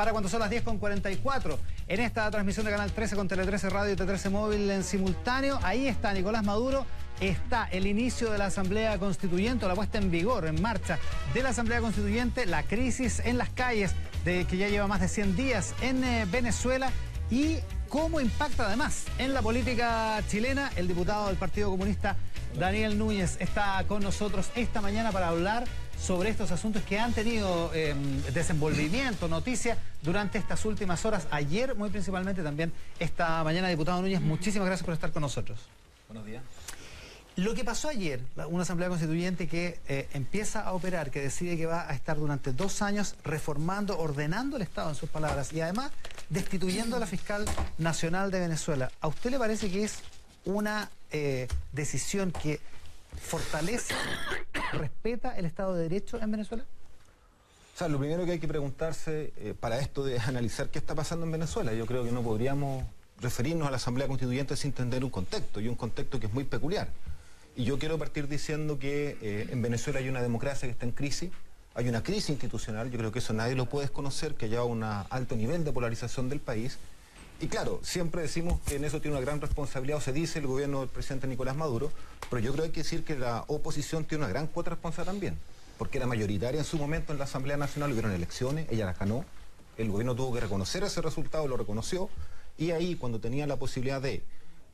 para cuando son las 10:44. En esta transmisión de Canal 13 con Tele 13 Radio y T13 Móvil en simultáneo, ahí está Nicolás Maduro, está el inicio de la Asamblea Constituyente, o la puesta en vigor, en marcha de la Asamblea Constituyente, la crisis en las calles, que ya lleva más de 100 días en Venezuela, y cómo impacta además en la política chilena. El diputado del Partido Comunista, Daniel Núñez, está con nosotros esta mañana para hablar sobre estos asuntos que han tenido desenvolvimiento, noticia durante estas últimas horas, ayer muy principalmente, también esta mañana. Diputado Núñez, muchísimas gracias por estar con nosotros. Buenos días. Lo que pasó ayer, una Asamblea Constituyente que empieza a operar, que decide que va a estar durante 2 años reformando, ordenando el Estado, en sus palabras, y además destituyendo a la fiscal nacional de Venezuela. ¿A usted le parece que es una decisión que fortalece, respeta el Estado de Derecho en Venezuela? O sea, lo primero que hay que preguntarse para esto de analizar qué está pasando en Venezuela, yo creo que no podríamos referirnos a la Asamblea Constituyente sin entender un contexto, y un contexto que es muy peculiar. Y yo quiero partir diciendo que en Venezuela hay una democracia que está en crisis, hay una crisis institucional, yo creo que eso nadie lo puede desconocer, que lleva a un alto nivel de polarización del país. Y claro, siempre decimos que en eso tiene una gran responsabilidad, o se dice, el gobierno del presidente Nicolás Maduro, pero yo creo que hay que decir que la oposición tiene una gran cuota de responsabilidad también, porque era mayoritaria en su momento en la Asamblea Nacional, hubieron elecciones, ella las ganó, el gobierno tuvo que reconocer ese resultado, lo reconoció, y ahí, cuando tenía la posibilidad de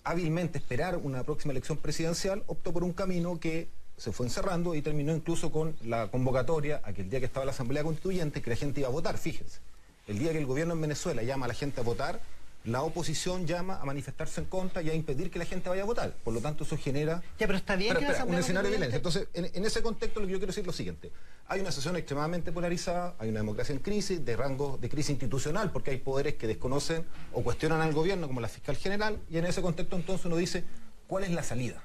hábilmente esperar una próxima elección presidencial, optó por un camino que se fue encerrando y terminó incluso con la convocatoria, aquel día que estaba la Asamblea Constituyente, que la gente iba a votar, fíjense. El día que el gobierno en Venezuela llama a la gente a votar, la oposición llama a manifestarse en contra y a impedir que la gente vaya a votar. Por lo tanto, eso genera... Ya, pero está bien que la Asamblea un escenario de violencia. Entonces, en ese contexto, lo que yo quiero decir es lo siguiente. Hay una sesión extremadamente polarizada, hay una democracia en crisis, de rango de crisis institucional, porque hay poderes que desconocen o cuestionan al gobierno, como la fiscal general, y en ese contexto entonces uno dice, ¿cuál es la salida?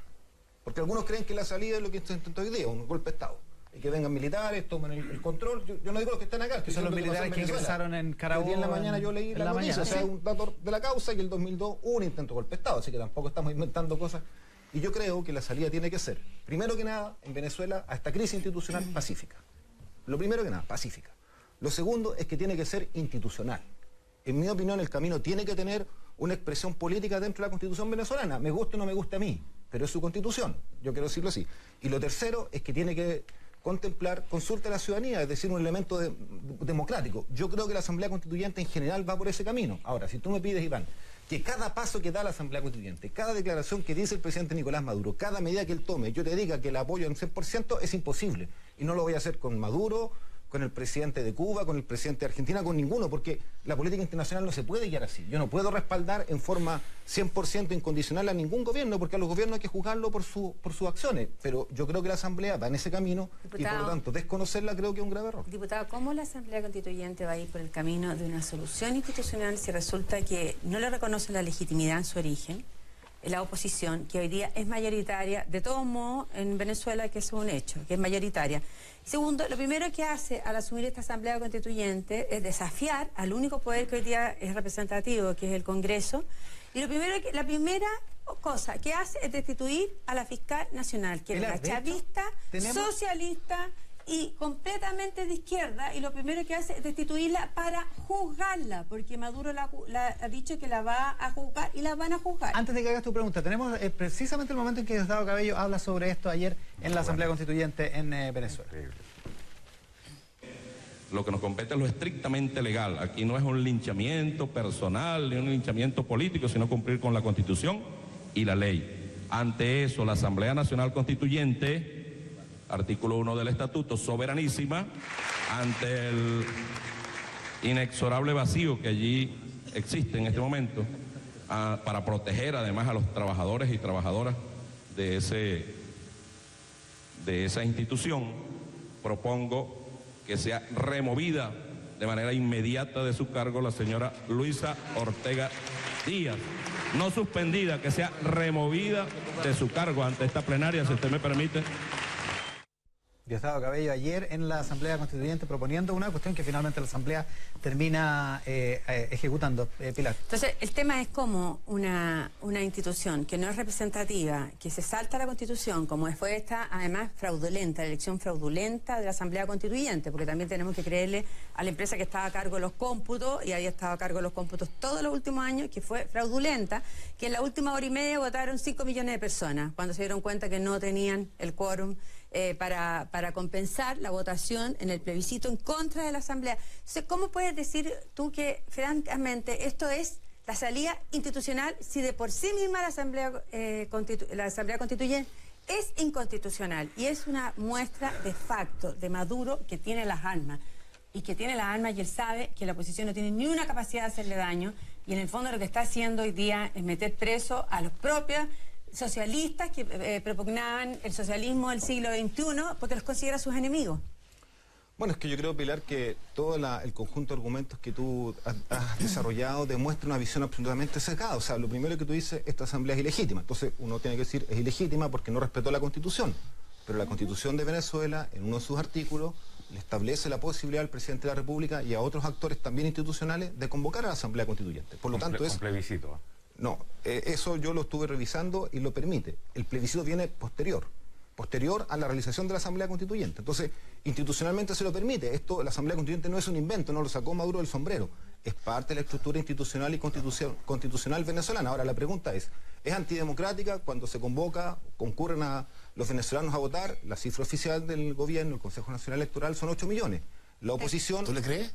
Porque algunos creen que la salida es lo que se intentó hoy día, un golpe de Estado. Y que vengan militares, tomen el control. Yo no digo los que están acá, que son los militares que ingresaron en Carabobo. El día en la mañana yo leí la noticia, o sea, un dato de la causa, y el 2002 hubo un intento de golpe de Estado, así que tampoco estamos inventando cosas. Y yo creo que la salida tiene que ser, primero que nada, en Venezuela, a esta crisis institucional pacífica. Lo primero que nada, pacífica. Lo segundo es que tiene que ser institucional. En mi opinión, el camino tiene que tener una expresión política dentro de la Constitución venezolana. Me guste o no me guste a mí, pero es su Constitución, yo quiero decirlo así. Y lo tercero es que tiene que contemplar consulta a la ciudadanía, es decir, un elemento democrático. Yo creo que la Asamblea Constituyente en general va por ese camino. Ahora, si tú me pides, Iván, que cada paso que da la Asamblea Constituyente, cada declaración que dice el presidente Nicolás Maduro, cada medida que él tome, yo te diga que la apoyo en 100%, es imposible. Y no lo voy a hacer con Maduro, con el presidente de Cuba, con el presidente de Argentina, con ninguno, porque la política internacional no se puede guiar así. Yo no puedo respaldar en forma 100% incondicional a ningún gobierno, porque a los gobiernos hay que juzgarlo por sus acciones. Pero yo creo que la Asamblea va en ese camino, diputado, y por lo tanto desconocerla creo que es un grave error. Diputado, ¿cómo la Asamblea Constituyente va a ir por el camino de una solución institucional si resulta que no le reconoce la legitimidad en su origen? La oposición, que hoy día es mayoritaria, de todos modos, en Venezuela, que es un hecho, que es mayoritaria. Segundo, lo primero que hace al asumir esta Asamblea Constituyente es desafiar al único poder que hoy día es representativo, que es el Congreso. Y la primera cosa que hace es destituir a la fiscal nacional, que es una chavista, socialista y completamente de izquierda, y lo primero que hace es destituirla para juzgarla, porque Maduro ha dicho que la va a juzgar y la van a juzgar. Antes de que hagas tu pregunta, tenemos precisamente el momento en que Diosdado Cabello habla sobre esto ayer en la Asamblea Constituyente en Venezuela. Lo que nos compete es lo estrictamente legal. Aquí no es un linchamiento personal ni un linchamiento político, sino cumplir con la Constitución y la ley. Ante eso, la Asamblea Nacional Constituyente, artículo 1 del Estatuto, soberanísima, ante el inexorable vacío que allí existe en este momento, para proteger además a los trabajadores y trabajadoras de esa institución, propongo que sea removida de manera inmediata de su cargo la señora Luisa Ortega Díaz, no suspendida, que sea removida de su cargo ante esta plenaria, si usted me permite. Diosdado Cabello ayer en la Asamblea Constituyente proponiendo una cuestión que finalmente la Asamblea termina ejecutando. Pilar. Entonces, el tema es cómo una institución que no es representativa, que se salta la Constitución, como fue esta, además fraudulenta, la elección fraudulenta de la Asamblea Constituyente, porque también tenemos que creerle a la empresa que estaba a cargo de los cómputos, y había estado a cargo de los cómputos todos los últimos años, que fue fraudulenta, que en la última hora y media votaron 5 millones de personas, cuando se dieron cuenta que no tenían el quórum para compensar la votación en el plebiscito en contra de la Asamblea. Entonces, ¿cómo puedes decir tú que, francamente, esto es la salida institucional si de por sí misma la Asamblea Constituyente es inconstitucional? Y es una muestra de facto de Maduro, que tiene las armas, y él sabe que la oposición no tiene ni una capacidad de hacerle daño, y en el fondo lo que está haciendo hoy día es meter preso a los propios socialistas que propugnaban el socialismo del siglo XXI, porque los considera sus enemigos. Bueno, es que yo creo, Pilar, que todo el conjunto de argumentos que tú has desarrollado demuestra una visión absolutamente sesgada. O sea, lo primero que tú dices, esta asamblea es ilegítima. Entonces, uno tiene que decir, es ilegítima porque no respetó la Constitución. Pero la Constitución de Venezuela, en uno de sus artículos, le establece la posibilidad al presidente de la República y a otros actores también institucionales de convocar a la Asamblea Constituyente. Por lo tanto, es... Un plebiscito. No, eso yo lo estuve revisando y lo permite. El plebiscito viene posterior a la realización de la Asamblea Constituyente. Entonces, institucionalmente se lo permite. Esto, la Asamblea Constituyente no es un invento, no lo sacó Maduro del sombrero. Es parte de la estructura institucional y constitucional venezolana. Ahora, la pregunta es antidemocrática cuando se concurren a los venezolanos a votar? La cifra oficial del gobierno, el Consejo Nacional Electoral, son 8 millones. La oposición... ¿Tú le crees?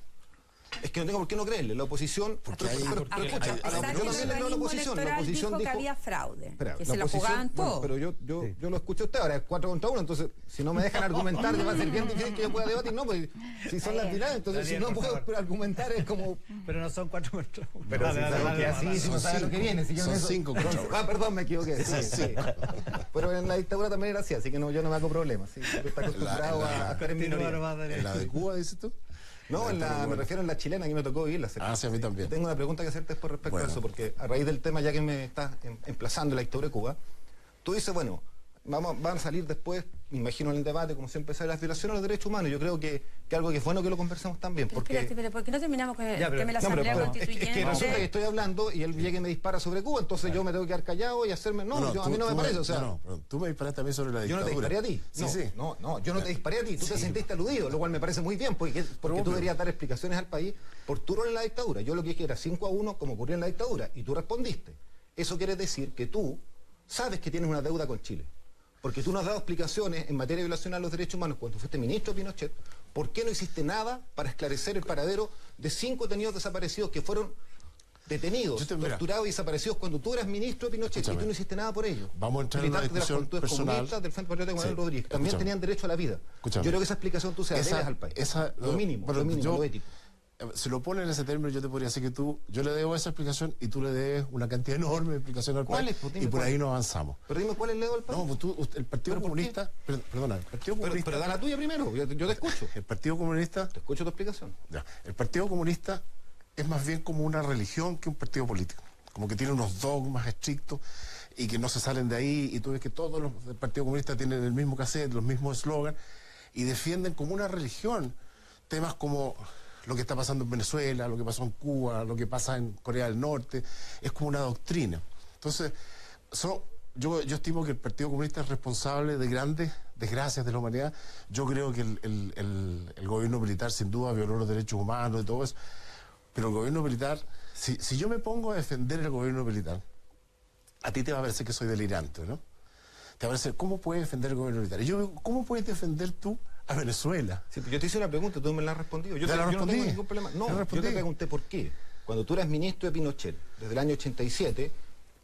Es que no tengo por qué no creerle. La oposición... Pero escucha, a la oposición dijo que había fraude, que se la jugaban todo. Pero yo lo escuché a usted, ahora es 4 contra 1, entonces si no me dejan argumentar va a ser bien difícil que yo pueda debatir. No, pues si son las finales, entonces si no puedo argumentar es como... Pero no son 4 contra 1. Pero así si no sabe lo que viene. Son 5 contra 1. Ah, perdón, me equivoqué. Sí. Pero en la dictadura también era así que no, yo no me hago problemas. Sí, está acostumbrado a estar en minoría. ¿En la de Cuba, dices tú? No, me refiero a la chilena, que me tocó vivirla. Sí, a mí también. Tengo una pregunta que hacerte después respecto a eso, porque a raíz del tema, ya que me estás emplazando la dictadura de Cuba, tú dices, bueno, van a salir después, me imagino en el debate, como siempre sale, las violaciones a los derechos humanos. Yo creo que algo que es bueno que lo conversemos también. Porque... Pero ¿por qué no terminamos con el tema de la Asamblea Constituyente? Es que resulta que estoy hablando y él llega y me dispara sobre Cuba, entonces yo me tengo que quedar callado y hacerme... No, a mí no me parece, o sea... No, tú me disparaste también sobre la dictadura. Yo no te disparé a ti. No, yo no te disparé a ti. Tú te sentiste aludido, lo cual me parece muy bien, porque tú deberías dar explicaciones al país por tu rol en la dictadura. Yo lo que dije era 5-1, como ocurrió en la dictadura, y tú respondiste. Eso quiere decir que tú sabes que tienes una deuda con Chile. Porque tú nos has dado explicaciones en materia de violación a los derechos humanos cuando fuiste ministro de Pinochet. ¿Por qué no hiciste nada para esclarecer el paradero de 5 detenidos desaparecidos que fueron detenidos, torturados y desaparecidos cuando tú eras ministro de Pinochet? Y tú no hiciste nada por ello. Vamos a entrar en una discusión personal. Del Frente Patriótico Manuel Rodríguez también tenían derecho a la vida. Yo creo que esa explicación tú se la debes al país. Lo mínimo, lo ético. Si lo pones en ese término, yo te podría decir que yo le debo esa explicación y tú le debes una cantidad enorme de explicación al país. Y por ahí nos avanzamos. Pero dime cuál es el dedo al país. No, pues el Partido Comunista... Perdona, el Partido Comunista... Pero da la tuya primero, yo te escucho. El Partido Comunista... Te escucho tu explicación. Ya. El Partido Comunista es más bien como una religión que un partido político. Como que tiene unos dogmas estrictos y que no se salen de ahí. Y tú ves que todos los del Partido Comunista tienen el mismo cassette, los mismos eslogans y defienden como una religión temas como... lo que está pasando en Venezuela, lo que pasó en Cuba, lo que pasa en Corea del Norte, es como una doctrina. Entonces, yo estimo que el Partido Comunista es responsable de grandes desgracias de la humanidad. Yo creo que el gobierno militar sin duda violó los derechos humanos y todo eso, pero el gobierno militar, si yo me pongo a defender el gobierno militar, a ti te va a parecer que soy delirante, ¿no? Te va a parecer, ¿cómo puedes defender el gobierno militar? Y yo digo, ¿cómo puedes defender tú a Venezuela? Sí, yo te hice una pregunta, tú me la has respondido. Yo no tengo ningún problema. No, yo te pregunté por qué. Cuando tú eras ministro de Pinochet, desde el año 87,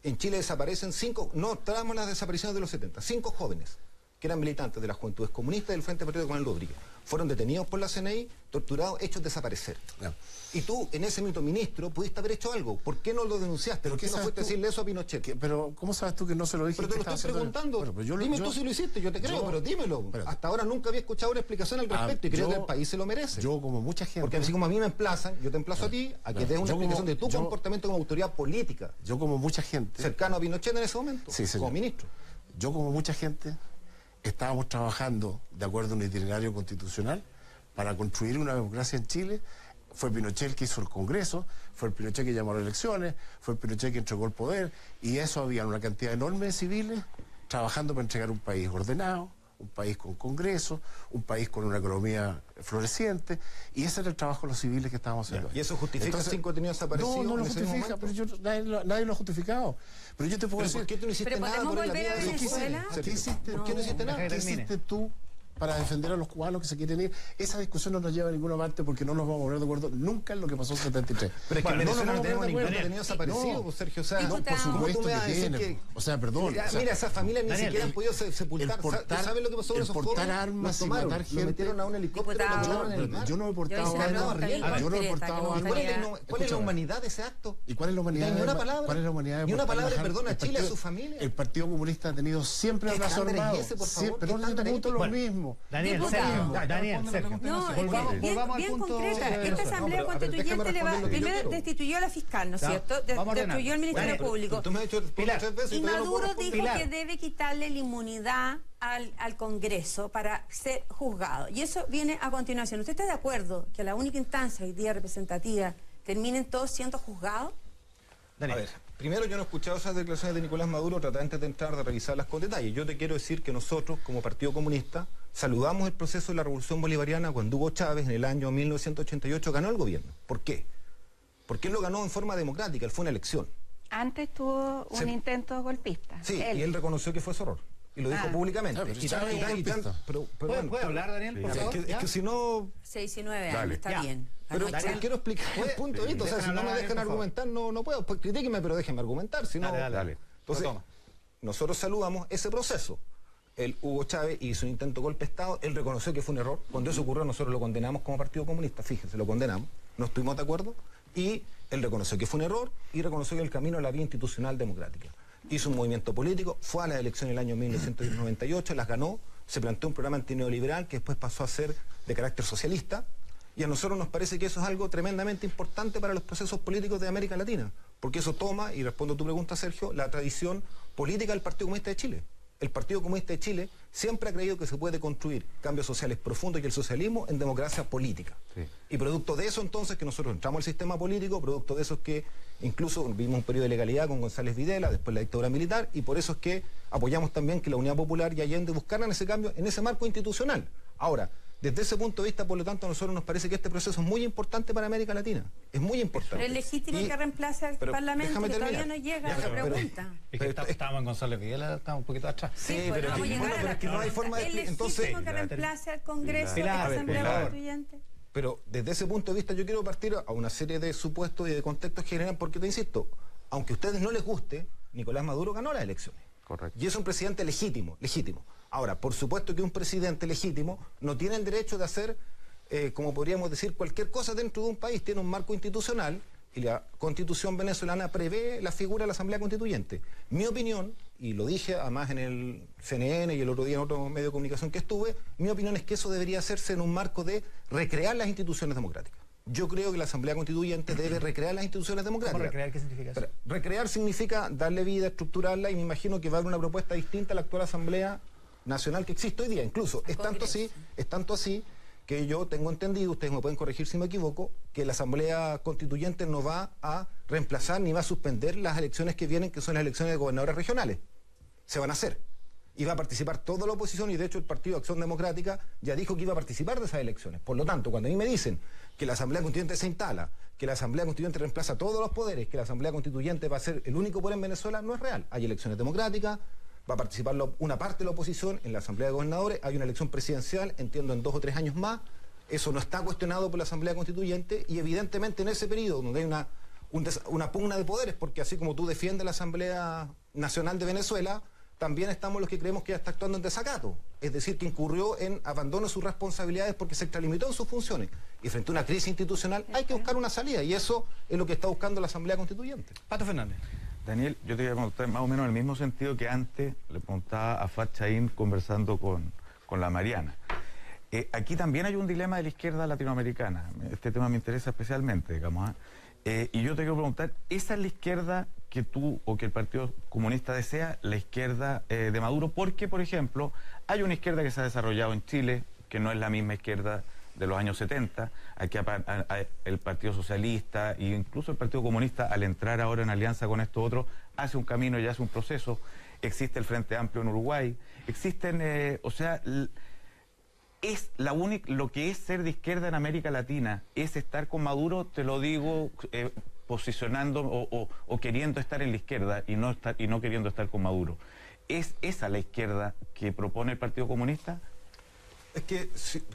en Chile desaparecen 5, no traemos las desapariciones de los 70, 5 jóvenes que eran militantes de las Juventudes Comunistas del Frente Patriótico Manuel Rodríguez. Fueron detenidos por la CNI, torturados, hechos desaparecer. No. Y tú, en ese minuto ministro, pudiste haber hecho algo. ¿Por qué no lo denunciaste? ¿Por qué no fuiste a decirle eso a Pinochet? Pero, ¿cómo sabes tú que no se lo dije? Pero te lo estoy preguntando. Bueno, dime tú si lo hiciste, yo te creo, pero dímelo. Hasta ahora nunca había escuchado una explicación al respecto y creo que el país se lo merece. Yo, como mucha gente... Porque así como a mí me emplazan, yo te emplazo a ti a que des una explicación de tu comportamiento como autoridad política. Yo, como mucha gente... Cercano a Pinochet en ese momento, sí, como ministro. Yo, como mucha gente... estábamos trabajando de acuerdo a un itinerario constitucional para construir una democracia en Chile. Fue Pinochet el que hizo el Congreso, fue el Pinochet que llamó a las elecciones, fue el Pinochet que entregó el poder, y eso había una cantidad enorme de civiles trabajando para entregar un país ordenado, un país con Congreso, un país con una economía floreciente, y ese era el trabajo de los civiles que estábamos haciendo. ¿Y eso justifica 5 detenidos desaparecidos? No lo justifica, pero nadie lo ha justificado. Pero yo te puedo decir... ¿Por qué tú no hiciste nada? ¿Podemos volver a Venezuela? ¿Qué hiciste? ¿Por qué no hiciste nada? ¿Qué hiciste tú para defender a los cubanos que se quieren ir? Esa discusión no nos lleva a ninguna parte porque no nos vamos a poner de acuerdo nunca en lo que pasó en 73. Pero es que en Venezuela no tenemos ningún detenido desaparecido, no, pues, Sergio. O sea, no, por supuesto que tiene. que... O sea, perdón. Mira, esas familias ni siquiera han podido sepultar. ¿Sabes lo que pasó con esos portar jóvenes? armas y tomaron, matar gente. Lo metieron a un helicóptero, lo metieron en el mar. Yo no he portado armas. Yo no he portado armas. ¿Cuál es la humanidad de ese acto? ¿Y cuál es la humanidad? Ni una palabra. ¿Cuál es la humanidad? Ni una palabra de perdón a Chile, a su familia. El Partido Comunista ha tenido siempre el brazo armado. Pero no te pregunto lo mismo. Daniel, Sergio. No, volvamos al bien punto. concreta. Esta asamblea constituyente primero destituyó a la fiscal, ¿no es cierto? Destruyó al Ministerio Público. Y Maduro dijo que debe quitarle la inmunidad al Congreso para ser juzgado. Y eso viene a continuación. ¿Usted está de acuerdo que la única instancia hoy día representativa terminen todos siendo juzgados? A ver, primero yo no he escuchado esas declaraciones de Nicolás Maduro, traté antes de entrar de revisarlas con detalle. Yo te quiero decir que nosotros, como Partido Comunista, saludamos el proceso de la Revolución Bolivariana cuando Hugo Chávez, en el año 1988, ganó el gobierno. ¿Por qué? Porque él lo ganó en forma democrática, él fue una elección. Antes tuvo un intento golpista. Sí, y él reconoció que fue su error. Y lo dijo públicamente. ¿Puede hablar, Daniel, por favor? Es que si no... 6-9 años, está bien. Pero quiero explicar el punto de vista. O sea, si no me dejan argumentar, no puedo. Pues critíquenme, pero déjenme argumentar. Si no, dale. Entonces, nosotros saludamos ese proceso. El Hugo Chávez hizo un intento de golpe de Estado, él reconoció que fue un error. Cuando eso ocurrió, nosotros lo condenamos como Partido Comunista. Fíjense, lo condenamos. No estuvimos de acuerdo. Y él reconoció que fue un error y reconoció que el camino a la vía institucional democrática. Hizo un movimiento político, fue a las elecciones en el año 1998, las ganó, se planteó un programa antineoliberal que después pasó a ser de carácter socialista, y a nosotros nos parece que eso es algo tremendamente importante para los procesos políticos de América Latina, porque eso toma, y respondo a tu pregunta, Sergio, la tradición política del Partido Comunista de Chile. El Partido Comunista de Chile siempre ha creído que se puede construir cambios sociales profundos y el socialismo en democracia política. Sí. Y producto de eso, entonces, que nosotros entramos al sistema político, producto de eso es que incluso vivimos un periodo de legalidad con González Videla, después la dictadura militar, y por eso es que apoyamos también que la Unidad Popular y Allende buscaran ese cambio en ese marco institucional. Ahora, desde ese punto de vista, por lo tanto, a nosotros nos parece que este proceso es muy importante para América Latina. Es muy importante. Pero es legítimo que reemplace al Parlamento, que todavía no llega a la pregunta. Es que estábamos en González Videla, estamos un poquito atrás. Sí, pero es que no hay forma de explicar. Es legítimo que reemplace al Congreso de la Asamblea Constituyente. Pero desde ese punto de vista yo quiero partir a una serie de supuestos y de contextos generales, porque te insisto, aunque a ustedes no les guste, Nicolás Maduro ganó las elecciones. Correcto. Y es un presidente legítimo. Ahora, por supuesto que un presidente legítimo no tiene el derecho de hacer, como podríamos decir, cualquier cosa dentro de un país. Tiene un marco institucional y la Constitución venezolana prevé la figura de la Asamblea Constituyente. Mi opinión, y lo dije además en el CNN y el otro día en otro medio de comunicación que estuve, mi opinión es que eso debería hacerse en un marco de recrear las instituciones democráticas. Yo creo que la Asamblea Constituyente debe recrear las instituciones democráticas. ¿Cómo recrear? ¿Qué significa eso? Recrear significa darle vida, estructurarla, y me imagino que va a haber una propuesta distinta a la actual Asamblea Nacional que existe hoy día. Incluso es tanto así que yo tengo entendido, ustedes me pueden corregir si me equivoco, que la Asamblea Constituyente no va a reemplazar ni va a suspender las elecciones que vienen, que son las elecciones de gobernadores regionales. Se van a hacer. Y va a participar toda la oposición, y de hecho el Partido Acción Democrática ya dijo que iba a participar de esas elecciones. Por lo tanto, cuando a mí me dicen que la Asamblea Constituyente se instala, que la Asamblea Constituyente reemplaza todos los poderes, que la Asamblea Constituyente va a ser el único poder en Venezuela, no es real. Hay elecciones democráticas, va a participar una parte de la oposición en la Asamblea de Gobernadores, hay una elección presidencial, entiendo, en 2 o 3 años más. Eso no está cuestionado por la Asamblea Constituyente, y evidentemente en ese periodo donde hay una pugna de poderes, porque así como tú defiendes la Asamblea Nacional de Venezuela, también estamos los que creemos que ya está actuando en desacato, es decir, que incurrió en abandono de sus responsabilidades porque se extralimitó en sus funciones. Y frente a una crisis institucional hay que buscar una salida, y eso es lo que está buscando la Asamblea Constituyente. Pato Fernández. Daniel, yo te iba a preguntar más o menos en el mismo sentido que antes le preguntaba a Fat Chaín conversando con la Mariana. Aquí también hay un dilema de la izquierda latinoamericana. Este tema me interesa especialmente, digamos. Y yo te quiero preguntar, ¿esa es la izquierda que tú o que el Partido Comunista desea la izquierda de Maduro, porque, por ejemplo, hay una izquierda que se ha desarrollado en Chile, que no es la misma izquierda de los años 70, aquí el Partido Socialista e incluso el Partido Comunista, al entrar ahora en alianza con estos otros, hace un camino y hace un proceso. Existe el Frente Amplio en Uruguay, existen, es lo que es ser de izquierda en América Latina, es estar con Maduro, te lo digo, posicionando o queriendo estar en la izquierda y no queriendo estar con Maduro. ¿Es esa la izquierda que propone el Partido Comunista? Es que,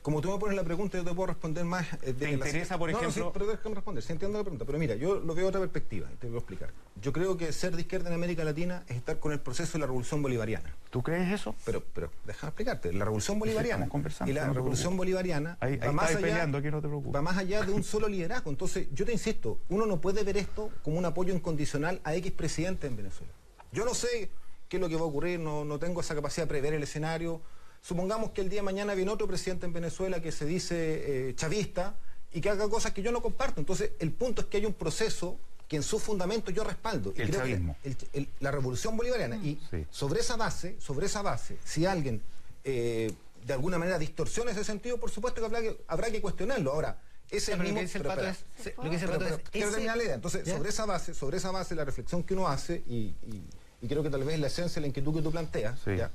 como tú me pones la pregunta, yo te puedo responder más... ¿Te interesa, por ejemplo...? No, sí, pero déjame responder, sí entiendo la pregunta. Pero mira, yo lo veo de otra perspectiva, y te voy a explicar. Yo creo que ser de izquierda en América Latina es estar con el proceso de la Revolución Bolivariana. ¿Tú crees eso? Pero déjame explicarte. La Revolución Bolivariana y la Revolución Bolivariana va más allá de un solo liderazgo. Entonces, yo te insisto, uno no puede ver esto como un apoyo incondicional a X presidente en Venezuela. Yo no sé qué es lo que va a ocurrir, no tengo esa capacidad de prever el escenario. Supongamos que el día de mañana viene otro presidente en Venezuela que se dice chavista y que haga cosas que yo no comparto. Entonces, el punto es que hay un proceso que en su fundamento yo respaldo. El chavismo. La Revolución Bolivariana. Y sí, sobre esa base, si alguien de alguna manera distorsiona ese sentido, por supuesto que habrá que cuestionarlo. Ahora, ese es mismo... Quiero terminar la idea. Entonces, sobre esa base, la reflexión que uno hace, y creo que tal vez la esencia de la inquietud que tú planteas, sí, ¿ya?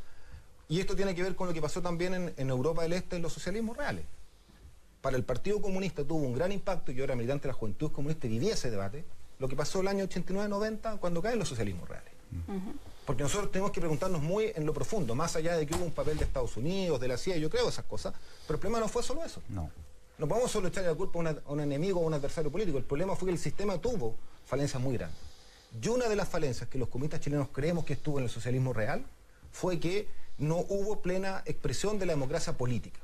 Y esto tiene que ver con lo que pasó también en Europa del Este en los socialismos reales. Para el Partido Comunista tuvo un gran impacto, y yo era militante de la Juventud Comunista y viví ese debate, lo que pasó el año 89-90 cuando caen los socialismos reales. Porque nosotros tenemos que preguntarnos muy en lo profundo, más allá de que hubo un papel de Estados Unidos, de la CIA, yo creo esas cosas, pero el problema no fue solo eso. No podemos solo echarle la culpa a un enemigo o a un adversario político, el problema fue que el sistema tuvo falencias muy grandes. Y una de las falencias que los comunistas chilenos creemos que estuvo en el socialismo real fue que no hubo plena expresión de la democracia política.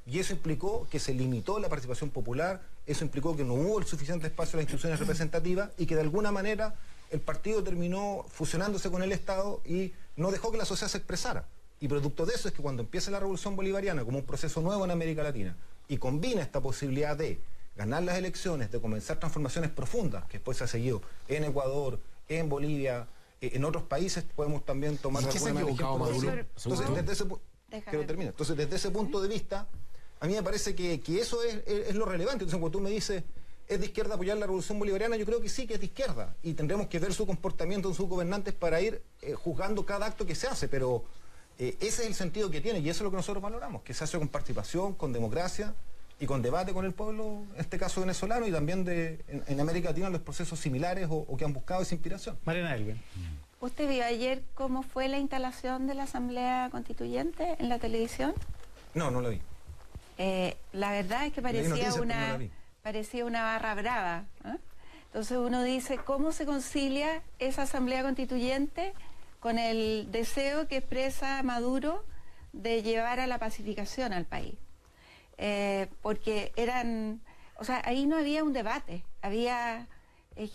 Y eso implicó que se limitó la participación popular, eso implicó que no hubo el suficiente espacio a las instituciones representativas y que de alguna manera el partido terminó fusionándose con el Estado y no dejó que la sociedad se expresara. Y producto de eso es que cuando empieza la Revolución Bolivariana como un proceso nuevo en América Latina y combina esta posibilidad de ganar las elecciones, de comenzar transformaciones profundas, que después se ha seguido en Ecuador, en Bolivia, en otros países podemos también tomar de alguna manera ejemplos. Entonces, desde ese punto de vista, a mí me parece que eso es lo relevante. Entonces, cuando tú me dices, ¿es de izquierda apoyar la Revolución Bolivariana? Yo creo que sí, que es de izquierda. Y tendremos que ver su comportamiento en sus gobernantes para ir juzgando cada acto que se hace. Pero ese es el sentido que tiene y eso es lo que nosotros valoramos, que se hace con participación, con democracia y con debate con el pueblo, en este caso venezolano, y también en América Latina los procesos similares o que han buscado esa inspiración. Mariana Elgin. ¿Usted vio ayer cómo fue la instalación de la Asamblea Constituyente en la televisión? No, no lo vi. La verdad es que parecía una barra brava. Entonces uno dice, ¿cómo se concilia esa Asamblea Constituyente con el deseo que expresa Maduro de llevar a la pacificación al país? Porque ahí no había un debate, había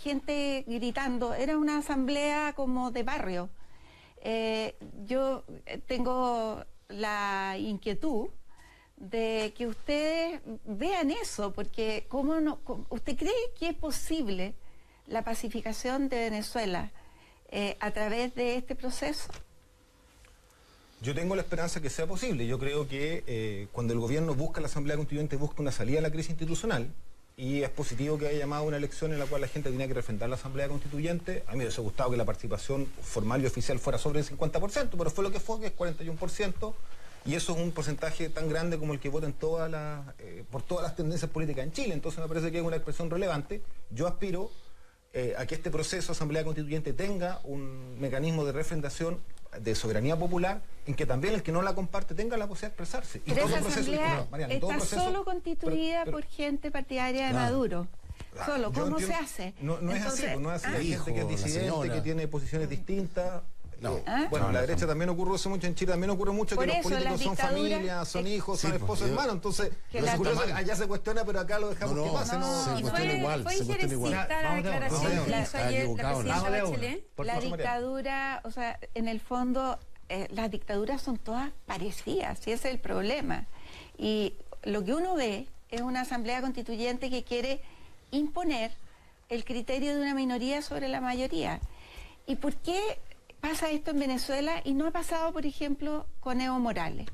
gente gritando, era una asamblea como de barrio. Yo tengo la inquietud de que ustedes vean eso, porque ¿usted cree que es posible la pacificación de Venezuela a través de este proceso? Yo tengo la esperanza que sea posible. Yo creo que cuando el gobierno busca la Asamblea Constituyente, busca una salida a la crisis institucional, y es positivo que haya llamado a una elección en la cual la gente tenía que refrendar la Asamblea Constituyente. A mí me hubiese gustado que la participación formal y oficial fuera sobre el 50%, pero fue lo que fue, que es 41%, y eso es un porcentaje tan grande como el que votan por todas las tendencias políticas en Chile. Entonces me parece que es una expresión relevante. Yo aspiro a que este proceso de Asamblea Constituyente tenga un mecanismo de refrendación de soberanía popular, en que también el que no la comparte tenga la posibilidad de expresarse. Pero esa asamblea está solo constituida por gente partidaria de Maduro. Solo, ¿cómo se hace? No es así, no es así. Hay gente que es disidente, que tiene posiciones distintas. Bueno, la derecha también ocurre eso mucho, en Chile también ocurre mucho que los políticos son familia, son hijos, son esposos, hermanos, entonces allá se cuestiona, pero acá lo dejamos que pase. Se cuestiona igual. Fue injerencista la declaración que hizo ayer la presidenta Bachelet. La dictadura, o sea, en el fondo, las dictaduras son todas parecidas, y ese es el problema. Y lo que uno ve es una asamblea constituyente que quiere imponer el criterio de una minoría sobre la mayoría. ¿Y por qué pasa esto en Venezuela y no ha pasado, por ejemplo, con Evo Morales?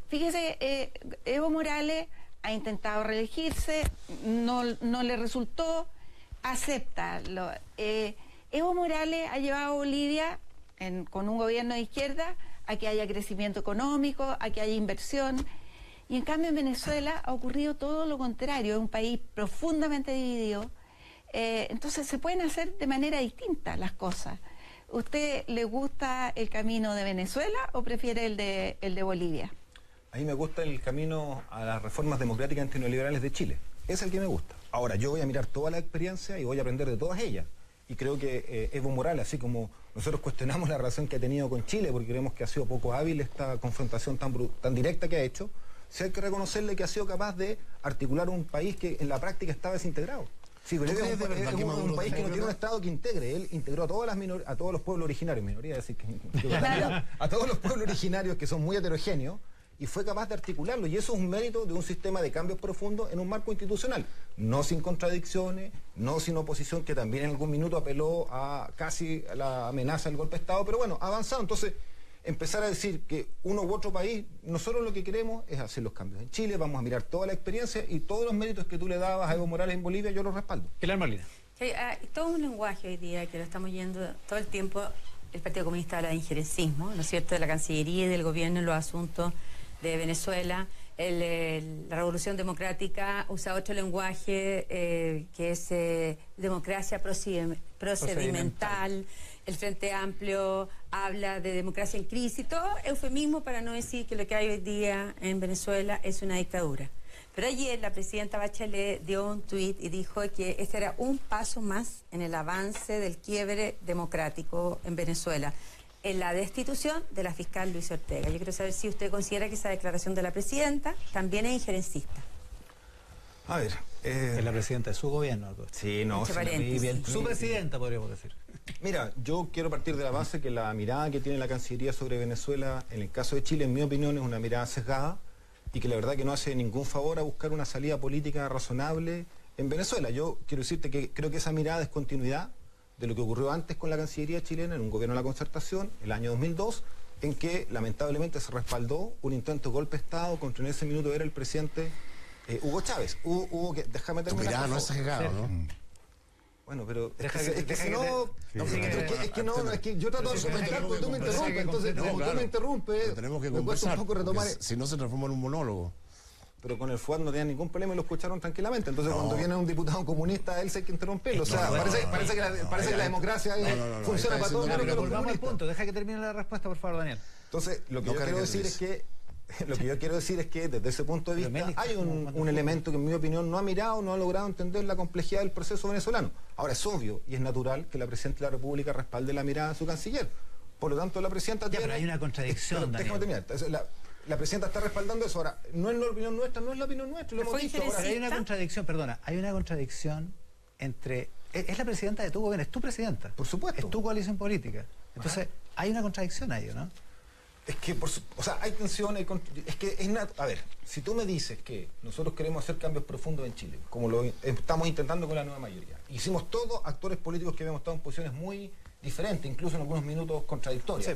Fíjese, Evo Morales ha intentado reelegirse, no le resultó, acepta. Evo Morales ha llevado a Bolivia, con un gobierno de izquierda, a que haya crecimiento económico, a que haya inversión. Y en cambio en Venezuela ha ocurrido todo lo contrario, es un país profundamente dividido. Entonces se pueden hacer de manera distinta las cosas. ¿Usted le gusta el camino de Venezuela o prefiere el de Bolivia? A mí me gusta el camino a las reformas democráticas antineoliberales de Chile. Es el que me gusta. Ahora, yo voy a mirar toda la experiencia y voy a aprender de todas ellas. Y creo que Evo Morales, así como nosotros cuestionamos la relación que ha tenido con Chile, porque creemos que ha sido poco hábil esta confrontación tan directa que ha hecho, sí hay que reconocerle que ha sido capaz de articular un país que en la práctica estaba desintegrado. Sí, Bolivia es un país que no tiene un Estado que integre. Él integró a todos los pueblos originarios, minoría, decir a todos los pueblos originarios que son muy heterogéneos, y fue capaz de articularlo, y eso es un mérito de un sistema de cambios profundos en un marco institucional, no sin contradicciones, no sin oposición, que también en algún minuto apeló a casi a la amenaza del golpe de Estado, pero bueno, ha avanzado. Entonces, empezar a decir que uno u otro país, nosotros lo que queremos es hacer los cambios en Chile, vamos a mirar toda la experiencia y todos los méritos que tú le dabas a Evo Morales en Bolivia, yo los respaldo. Pilar Molina. Sí, todo un lenguaje hoy día que lo estamos yendo todo el tiempo. El Partido Comunista habla de injerencismo, ¿no es cierto?, de la Cancillería y del gobierno en los asuntos de Venezuela. La Revolución Democrática usa otro lenguaje que es democracia procedimental. El Frente Amplio habla de democracia en crisis, todo eufemismo para no decir que lo que hay hoy día en Venezuela es una dictadura. Pero ayer la presidenta Bachelet dio un tuit y dijo que este era un paso más en el avance del quiebre democrático en Venezuela, en la destitución de la fiscal Luis Ortega. Yo quiero saber si usted considera que esa declaración de la presidenta también es injerencista. A ver... es la presidenta de su gobierno. Sí, no. Su presidenta, podríamos decir. Mira, yo quiero partir de la base que la mirada que tiene la Cancillería sobre Venezuela, en el caso de Chile, en mi opinión, es una mirada sesgada y que la verdad que no hace ningún favor a buscar una salida política razonable en Venezuela. Yo quiero decirte que creo que esa mirada es continuidad de lo que ocurrió antes con la Cancillería chilena en un gobierno de la concertación, el año 2002, en que lamentablemente se respaldó un intento de golpe de Estado contra en ese minuto era el presidente Hugo Chávez. Hugo que, déjame terminar. Tu mirada no es sesgado, ¿no? Bueno, pero es que yo trato de argumentar porque tú me interrumpes, entonces como tú me interrumpes, tenemos que me cuesta un poco retomar. Si no se transforma en un monólogo. Pero con el FUAD no tenía ningún problema y lo escucharon tranquilamente. Entonces cuando viene un diputado comunista, él se hay que interrumpirlo. O sea, parece que la democracia funciona para todos. Pero volvamos al punto, deja que termine la respuesta, por favor, Daniel. Entonces, lo que yo quiero decir es que desde ese punto de vista hay un elemento que en mi opinión no ha mirado, no ha logrado entender la complejidad del proceso venezolano. Ahora es obvio y es natural que la presidenta de la República respalde la mirada de su canciller. Por lo tanto, la presidenta tiene... Pero hay una contradicción, déjame terminar. La presidenta está respaldando eso. Ahora, no es la opinión nuestra, lo hemos dicho. Ahora, hay una contradicción, perdona, hay una contradicción entre... Es la presidenta de tu gobierno, es tu presidenta. Por supuesto. Es tu coalición política. Entonces, hay una contradicción ahí, ¿no? Es que, hay tensión, a ver, si tú me dices que nosotros queremos hacer cambios profundos en Chile, como lo estamos intentando con la nueva mayoría, hicimos todos actores políticos que habíamos estado en posiciones muy diferentes, incluso en algunos minutos contradictorias,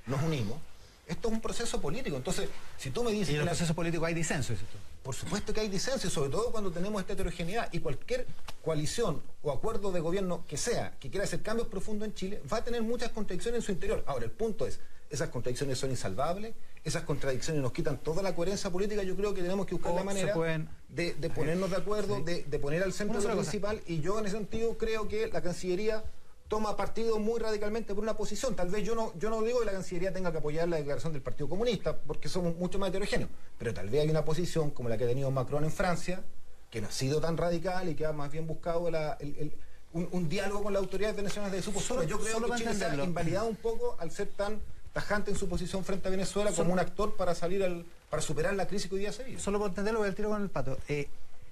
nos unimos. Esto es un proceso político, entonces, si tú me dices... Y en el proceso político hay disenso, ¿es esto? Por supuesto que hay disenso, sobre todo cuando tenemos esta heterogeneidad, y cualquier coalición o acuerdo de gobierno que sea, que quiera hacer cambios profundos en Chile, va a tener muchas contradicciones en su interior. Ahora, el punto es, esas contradicciones son insalvables, esas contradicciones nos quitan toda la coherencia política, yo creo que tenemos que buscar la manera de ponernos de acuerdo, de poner al centro lo principal, y yo en ese sentido creo que la Cancillería toma partido muy radicalmente por una posición. Tal vez yo no digo que la Cancillería tenga que apoyar la declaración del Partido Comunista, porque somos mucho más heterogéneos, pero tal vez hay una posición como la que ha tenido Macron en Francia, que no ha sido tan radical y que ha más bien buscado un diálogo con las autoridades venezolanas de su postura. Yo creo que Chile se ha invalidado un poco al ser tan tajante en su posición frente a Venezuela como un actor para superar la crisis que hoy día se vive. Solo por entenderlo, voy al tiro con el pato.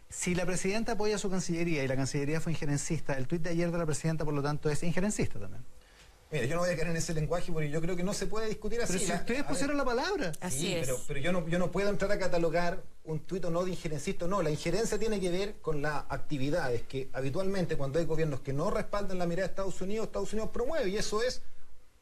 Si la presidenta apoya a su Cancillería y la Cancillería fue injerencista, el tuit de ayer de la presidenta, por lo tanto, es injerencista también. Mira, yo no voy a caer en ese lenguaje porque yo creo que no se puede discutir así. Pero si ustedes pusieron la palabra. Así es. Pero yo no puedo entrar a catalogar un tuit o no de injerencista. No, la injerencia tiene que ver con las actividades que habitualmente cuando hay gobiernos que no respaldan la mirada de Estados Unidos promueve, y eso es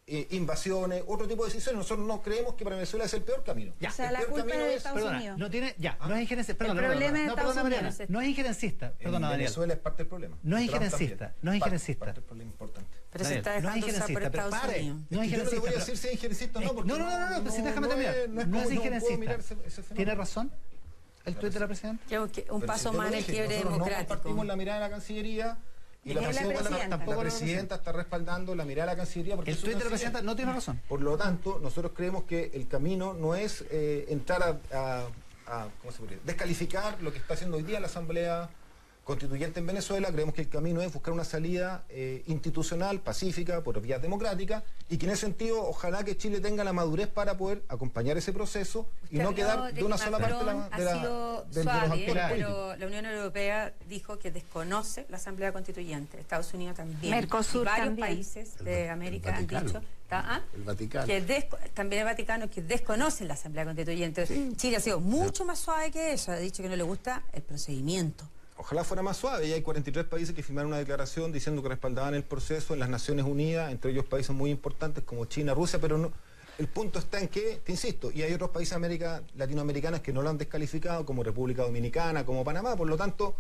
invasiones, otro tipo de decisiones. Nosotros no creemos que para Venezuela es el peor camino. O sea, la culpa es de Estados Unidos. No tiene, no es injerencista. El problema es Estados Unidos. No es injerencista. Perdona, Daniel. Venezuela es parte del problema. No es injerencista. No es injerencista. Parte del problema importante. Pero se está dejando usar por Estados Unidos. No es Yo no le voy a injerencista. decir si es injerencista o no, porque No, si déjame terminar. No es injerencista. ¿Tiene razón el tuit de la presidenta? Creo que un paso más en el quiebre democrático. No democrático. compartimos la mirada de la Cancillería. Y la presidenta está respaldando la mirada de la Cancillería. Porque el tuit de la presidenta no tiene razón. Por lo tanto, nosotros creemos que el camino no es entrar ¿cómo se podría? Descalificar lo que está haciendo hoy día la Asamblea Constituyente en Venezuela. Creemos que el camino es buscar una salida institucional, pacífica, por vías democráticas, y que en ese sentido ojalá que Chile tenga la madurez para poder acompañar ese proceso y no quedar de una sola parte de los actores políticos. Pero la Unión Europea dijo que desconoce la Asamblea Constituyente. Estados Unidos también. Mercosur y varios también. países de América han dicho... El Vaticano. También el Vaticano, que desconocen la Asamblea Constituyente. Chile ha sido mucho más suave que eso. Ha dicho que no le gusta el procedimiento. Ojalá fuera más suave. Y hay 43 países que firmaron una declaración diciendo que respaldaban el proceso en las Naciones Unidas, entre ellos países muy importantes como China, Rusia, pero no, el punto está en que, te insisto, y hay otros países latinoamericanos que no lo han descalificado, como República Dominicana, como Panamá. Por lo tanto,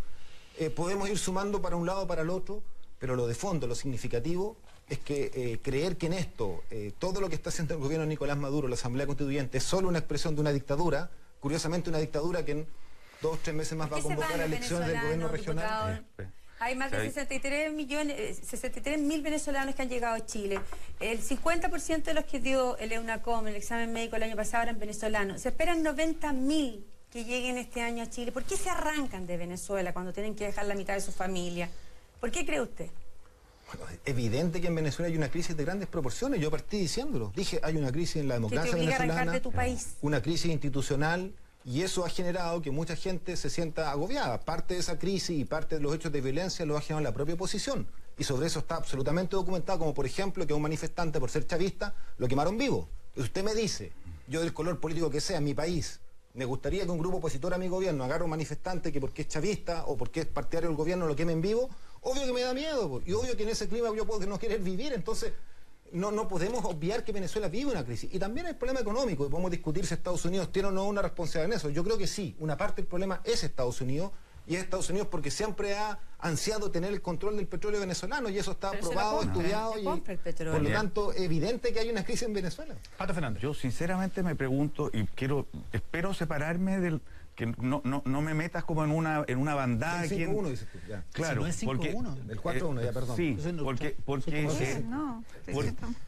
podemos ir sumando para un lado o para el otro, pero lo de fondo, lo significativo, es que creer que en esto, todo lo que está haciendo el gobierno de Nicolás Maduro, la Asamblea Constituyente, es solo una expresión de una dictadura, curiosamente una dictadura que en 2 o 3 meses más va a convocar a elecciones del gobierno regional. Hay más de 63.000 venezolanos que han llegado a Chile. El 50% de los que dio el EUNACOM, el examen médico el año pasado, eran venezolanos. Se esperan 90.000 que lleguen este año a Chile. ¿Por qué se arrancan de Venezuela cuando tienen que dejar la mitad de su familia? ¿Por qué cree usted? Bueno, es evidente que en Venezuela hay una crisis de grandes proporciones. Yo partí diciéndolo. Dije, hay una crisis en la democracia venezolana, a arrancar de tu país. Una crisis institucional. Y eso ha generado que mucha gente se sienta agobiada. Parte de esa crisis y parte de los hechos de violencia lo ha generado la propia oposición. Y sobre eso está absolutamente documentado, como por ejemplo que a un manifestante por ser chavista lo quemaron vivo. Entonces usted me dice, yo del color político que sea, en mi país, me gustaría que un grupo opositor a mi gobierno agarre a un manifestante que porque es chavista o porque es partidario del gobierno lo quemen vivo. Obvio que me da miedo, y obvio que en ese clima yo puedo no querer vivir. Entonces no podemos obviar que Venezuela vive una crisis. Y también hay el problema económico, y podemos discutir si Estados Unidos tiene o no una responsabilidad en eso. Yo creo que sí, una parte del problema es Estados Unidos, y es Estados Unidos porque siempre ha ansiado tener el control del petróleo venezolano, y eso está probado, estudiado, y por lo tanto evidente que hay una crisis en Venezuela. Pato Fernández. Yo sinceramente me pregunto, y espero separarme del... que no me metas como en una bandada. El 5-1 dices tú, ya. Claro, si no es 5-1. El 4-1, ya, perdón. Sí, porque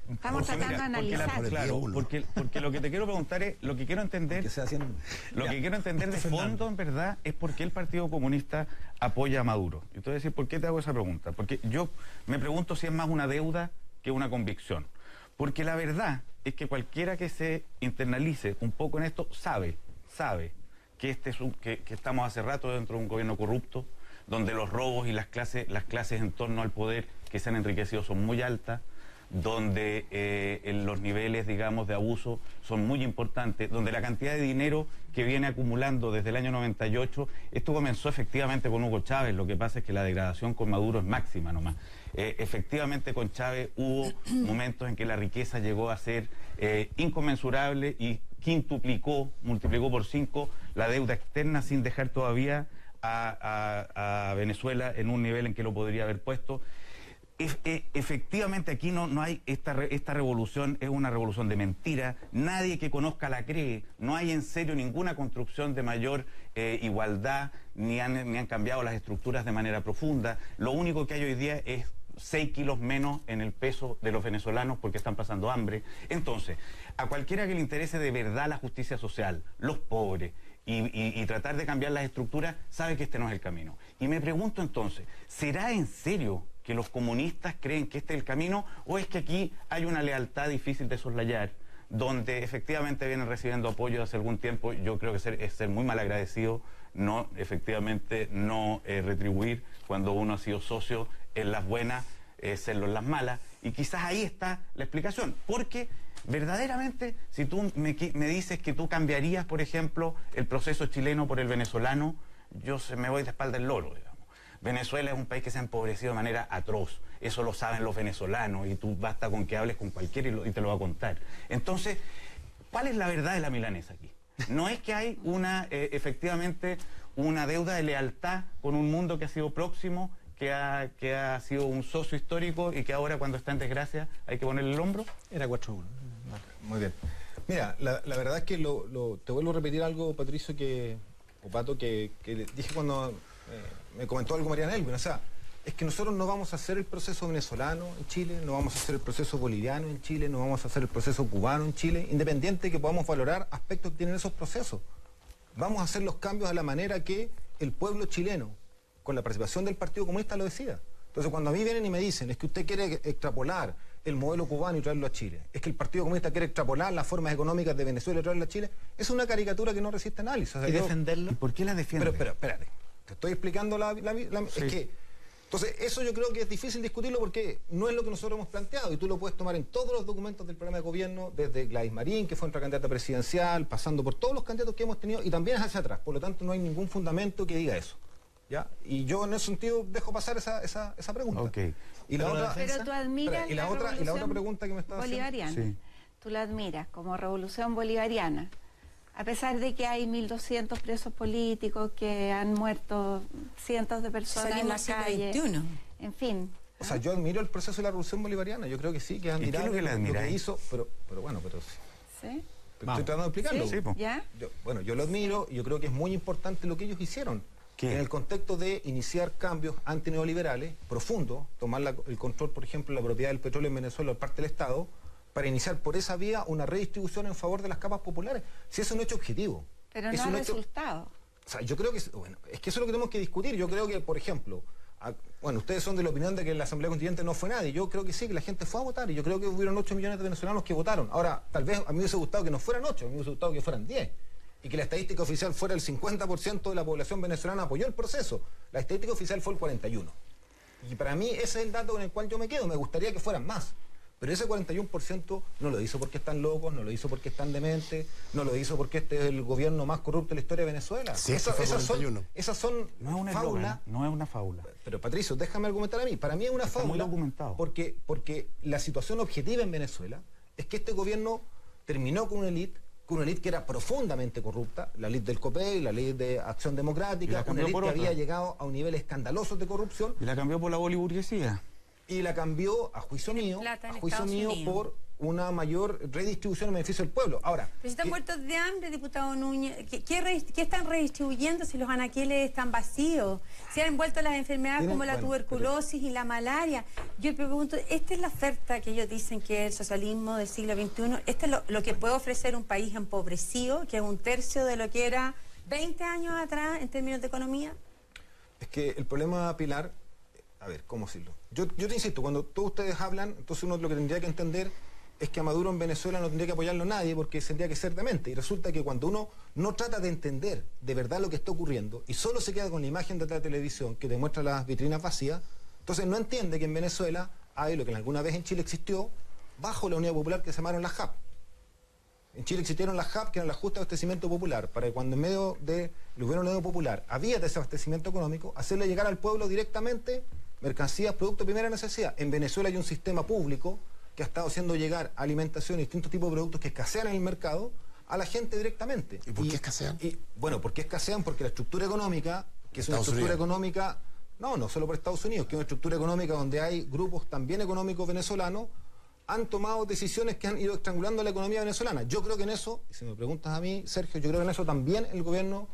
estamos tratando de analizar. Claro, porque lo que te quiero preguntar es, lo que quiero entender de fondo, en verdad, es por qué el Partido Comunista apoya a Maduro. Y te voy a decir, ¿por qué te hago esa pregunta? Porque yo me pregunto si es más una deuda que una convicción. Porque la verdad es que cualquiera que se internalice un poco en esto sabe que estamos hace rato dentro de un gobierno corrupto, donde los robos y las clases en torno al poder que se han enriquecido son muy altas, donde los niveles, digamos, de abuso son muy importantes, donde la cantidad de dinero que viene acumulando desde el año 98, esto comenzó efectivamente con Hugo Chávez, lo que pasa es que la degradación con Maduro es máxima nomás. Efectivamente con Chávez hubo momentos en que la riqueza llegó a ser inconmensurable y multiplicó por 5 la deuda externa sin dejar todavía a Venezuela en un nivel en que lo podría haber puesto. Efectivamente aquí no hay esta revolución, es una revolución de mentira, nadie que conozca la cree, no hay en serio ninguna construcción de mayor igualdad, ni han cambiado las estructuras de manera profunda. Lo único que hay hoy día es 6 kilos menos en el peso de los venezolanos porque están pasando hambre. Entonces, a cualquiera que le interese de verdad la justicia social, los pobres, y tratar de cambiar las estructuras, sabe que este no es el camino. Y me pregunto entonces, ¿será en serio que los comunistas creen que este es el camino, o es que aquí hay una lealtad difícil de soslayar, donde efectivamente vienen recibiendo apoyo hace algún tiempo? Yo creo que es ser muy mal agradecido, no retribuir cuando uno ha sido socio en las buenas serlo en las malas, y quizás ahí está la explicación, porque verdaderamente, si tú me dices que tú cambiarías, por ejemplo, el proceso chileno por el venezolano, yo me voy de espalda del loro, digamos. Venezuela es un país que se ha empobrecido de manera atroz, eso lo saben los venezolanos, y tú basta con que hables con cualquiera y te lo va a contar. Entonces, ¿cuál es la verdad de la milanesa aquí? No es que hay efectivamente una deuda de lealtad con un mundo que ha sido próximo, que ha sido un socio histórico y que ahora, cuando está en desgracia, hay que ponerle el hombro. Era 4-1. Muy bien. Mira, la verdad es que te vuelvo a repetir algo, Patricio, Pato, que dije cuando me comentó algo Mariana Elwin. O sea, es que nosotros no vamos a hacer el proceso venezolano en Chile, no vamos a hacer el proceso boliviano en Chile, no vamos a hacer el proceso cubano en Chile, independiente de que podamos valorar aspectos que tienen esos procesos. Vamos a hacer los cambios a la manera que el pueblo chileno, con la participación del Partido Comunista, lo decida. Entonces, cuando a mí vienen y me dicen, es que usted quiere extrapolar el modelo cubano y traerlo a Chile, es que el Partido Comunista quiere extrapolar las formas económicas de Venezuela y traerlo a Chile, es una caricatura que no resiste análisis. O sea, ¿Y defenderlo? ¿Y por qué la defiende? Pero espérate, te estoy explicando Sí. Es que, entonces, eso yo creo que es difícil discutirlo porque no es lo que nosotros hemos planteado, y tú lo puedes tomar en todos los documentos del programa de gobierno, desde Gladys Marín, que fue nuestra candidata presidencial, pasando por todos los candidatos que hemos tenido, y también hacia atrás. Por lo tanto, no hay ningún fundamento que diga eso. ¿Ya? Y yo en ese sentido dejo pasar esa pregunta. Okay. Y la otra, pero tú admiras la otra pregunta que me estaba bolivariana. haciendo. Sí. Tú la admiras como revolución bolivariana, a pesar de que hay 1.200 presos políticos, que han muerto cientos de personas en la calle. En fin. O sea, yo admiro el proceso de la revolución bolivariana. Yo creo que sí, que es admirable lo que hizo, pero bueno, pero sí. ¿Sí? Estoy tratando de explicarlo. ¿Sí? Sí, ¿Ya? Yo lo admiro y yo creo que es muy importante lo que ellos hicieron. ¿Qué? En el contexto de iniciar cambios antineoliberales profundos, tomar el control, por ejemplo, de la propiedad del petróleo en Venezuela por parte del Estado, para iniciar por esa vía una redistribución en favor de las capas populares. Si eso es un hecho objetivo. Pero no ha resultado. O sea, yo creo que, bueno, es que eso es lo que tenemos que discutir. Yo creo que, por ejemplo, bueno, ustedes son de la opinión de que en la Asamblea Constituyente no fue nadie. Yo creo que sí, que la gente fue a votar, y yo creo que hubieron 8 millones de venezolanos que votaron. Ahora, tal vez a mí me hubiese gustado que no fueran 8, a mí me hubiese gustado que fueran 10. Y que la estadística oficial fuera el 50% de la población venezolana apoyó el proceso. La estadística oficial fue el 41%. Y para mí ese es el dato con el cual yo me quedo. Me gustaría que fueran más. Pero ese 41% no lo hizo porque están locos, no lo hizo porque están dementes, no lo hizo porque este es el gobierno más corrupto de la historia de Venezuela. Sí, esas son No es una fábulas. no es una fábula. Pero Patricio, déjame argumentar a mí. Para mí es una Está fábula. muy documentado. Porque la situación objetiva en Venezuela es que este gobierno terminó con una élite que era profundamente corrupta, la élite del COPEI, la élite de Acción Democrática, una élite que había llegado a un nivel escandaloso de corrupción. Y la cambió por la boliburguesía. Y la cambió, a juicio mío, por una mayor redistribución en beneficio del pueblo. Ahora, pero si están muertos de hambre, diputado Núñez, ¿qué están redistribuyendo si los anaqueles están vacíos? Si han vuelto las enfermedades como la tuberculosis y la malaria. Yo me pregunto, ¿esta es la oferta que ellos dicen que es el socialismo del siglo XXI? ¿Esto es lo que puede ofrecer un país empobrecido, que es un tercio de lo que era 20 años atrás en términos de economía? Es que el problema, Pilar, a ver, ¿cómo decirlo? Yo te insisto, cuando todos ustedes hablan, entonces uno lo que tendría que entender es que a Maduro en Venezuela no tendría que apoyarlo nadie porque tendría que ser demente. Y resulta que cuando uno no trata de entender de verdad lo que está ocurriendo y solo se queda con la imagen de la televisión que te muestra las vitrinas vacías, entonces no entiende que en Venezuela hay lo que alguna vez en Chile existió bajo la Unidad Popular, que se llamaron las JAP. En Chile existieron las JAP, que eran las justas de abastecimiento popular, para que cuando en medio del gobierno de la Unión Popular había desabastecimiento económico, hacerle llegar al pueblo directamente mercancías, productos de primera necesidad. En Venezuela hay un sistema público que ha estado haciendo llegar alimentación y distintos tipos de productos que escasean en el mercado a la gente directamente. ¿Y por qué escasean? Bueno, ¿por qué escasean? Porque la estructura económica, que es una estructura económica, no solo por Estados Unidos, que es una estructura económica donde hay grupos también económicos venezolanos, han tomado decisiones que han ido estrangulando la economía venezolana. Yo creo que en eso, y si me preguntas a mí, Sergio, yo creo que en eso también el gobierno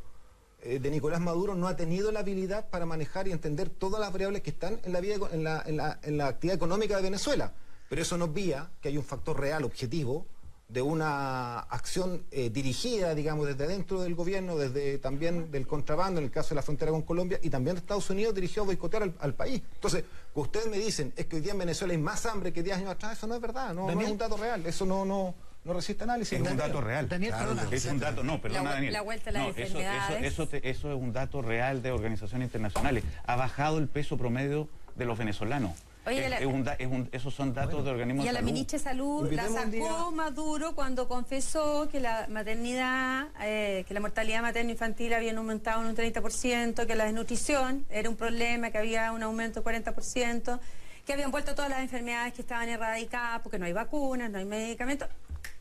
de Nicolás Maduro no ha tenido la habilidad para manejar y entender todas las variables que están en la vida, en la actividad económica de Venezuela. Pero eso no obvia que hay un factor real, objetivo, de una acción dirigida, digamos, desde dentro del gobierno, desde también del contrabando, en el caso de la frontera con Colombia, y también de Estados Unidos, dirigido a boicotear al país. Entonces, cuando ustedes me dicen, es que hoy día en Venezuela hay más hambre que 10 años atrás, eso no es verdad, no es un dato real, eso no resiste análisis. Es un dato real. Daniel, Claro, Es un dato, no, perdona, Daniel. La vuelta a las enfermedades. Eso es un dato real de organizaciones internacionales. Ha bajado el peso promedio de los venezolanos. Oye, esos son datos de organismos de salud. Y a la ministra de Salud la sacó Maduro cuando confesó que la maternidad, que la mortalidad materno-infantil había aumentado en un 30%, que la desnutrición era un problema, que había un aumento de 40%, que habían vuelto todas las enfermedades que estaban erradicadas porque no hay vacunas, no hay medicamentos.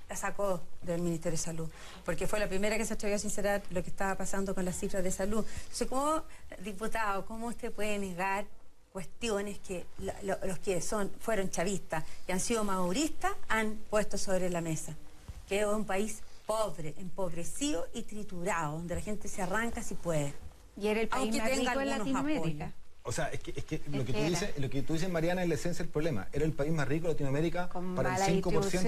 La sacó del Ministerio de Salud, porque fue la primera que se atrevió a sincerar lo que estaba pasando con las cifras de salud. Entonces, como diputado, ¿cómo usted puede negar cuestiones que los que fueron chavistas y han sido maduristas han puesto sobre la mesa? Que es un país pobre, empobrecido y triturado, donde la gente se arranca si puede. Y era el país más rico en Latinoamérica. Apoyos. O sea, es que lo que tú dices, Mariana, es la esencia del problema. Era el país más rico de Latinoamérica para el 5%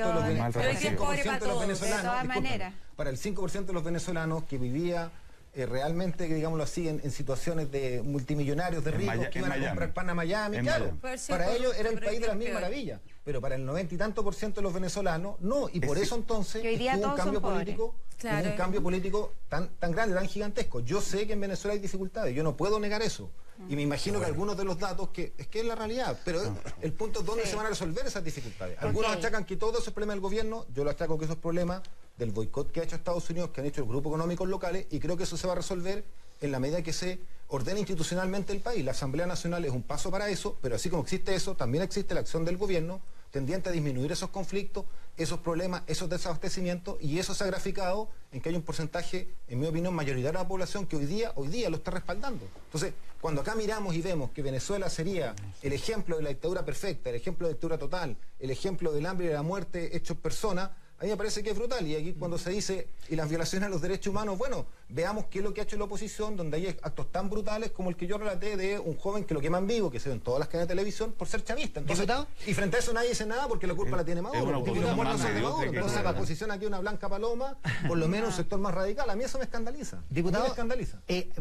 de los venezolanos. Para el 5% de los venezolanos que vivía realmente, que digámoslo así, en situaciones de multimillonarios, de ricos, que iban a comprar pan a Miami, claro. Para ellos era el país de las mil maravillas. Pero para el 90 y tanto por ciento de los venezolanos, no. Y por eso entonces hubo un cambio político. Claro. Un cambio político tan grande, tan gigantesco. Yo sé que en Venezuela hay dificultades, yo no puedo negar eso. Y me imagino que algunos de los datos, que es la realidad, pero el punto es dónde se van a resolver esas dificultades. Algunos achacan que todo ese problema del gobierno, yo lo achaco que esos problemas del boicot que ha hecho Estados Unidos, que han hecho los grupos económicos locales, y creo que eso se va a resolver en la medida que se ordene institucionalmente el país. La Asamblea Nacional es un paso para eso, pero así como existe eso, también existe la acción del gobierno tendiente a disminuir esos conflictos, esos problemas, esos desabastecimientos, y eso se ha graficado en que hay un porcentaje, en mi opinión, mayoritario de la población que hoy día lo está respaldando. Entonces, cuando acá miramos y vemos que Venezuela sería el ejemplo de la dictadura perfecta, el ejemplo de la dictadura total, el ejemplo del hambre y de la muerte hechos personas, a mí me parece que es brutal. Y aquí cuando se dice, y las violaciones a los derechos humanos, bueno, veamos qué es lo que ha hecho la oposición, donde hay actos tan brutales como el que yo relaté de un joven que lo queman vivo, que se ve en todas las cadenas de televisión, por ser chavista. Entonces, y frente a eso nadie dice nada porque la culpa la tiene Maduro. Entonces la oposición aquí es una blanca paloma, por lo menos un sector más radical. A mí eso me escandaliza. Diputado, me escandaliza.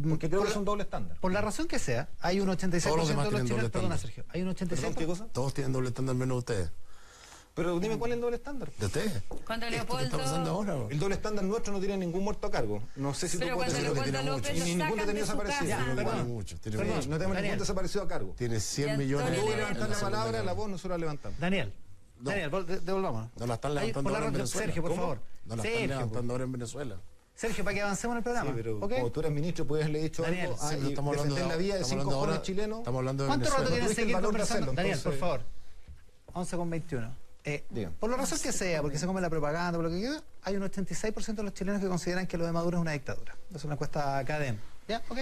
Porque creo que es un doble estándar. Por la razón que sea, hay un 86% de los chilenos... Perdona, Sergio. Hay un 86%... ¿Qué cosa? Todos tienen doble estándar menos ustedes. Pero dime cuál es el doble estándar. ¿De ustedes? Cuando ¿Qué Leopoldo... está pasando ahora? El doble estándar nuestro no tiene ningún muerto a cargo. No sé si pero tú puedes decirlo. Pero Leopoldo López y ningún detenido desaparecido. No tenemos ningún desaparecido a cargo. Tiene 100 millones de dólares. Tú levantar la palabra, la voz nosotros la levantamos. Daniel, devolvamos. No la están levantando ahora en Venezuela. Sergio, por favor. No la están levantando ahora en Venezuela. Sergio, para que avancemos en el programa. Sí, pero como tú eres ministro, puedes haberle dicho Daniel, algo y defender la vida de 5 jóvenes chilenos. Estamos hablando de ¿Cuánto Venezuela. rato quieren seguir conversando? Daniel, entonces... por favor. 11:21. Por la razón que sea, porque se come la propaganda, por lo que quiera, hay un 86% de los chilenos que consideran que lo de Maduro es una dictadura. Es una encuesta académica. ¿Ya? ¿Ok?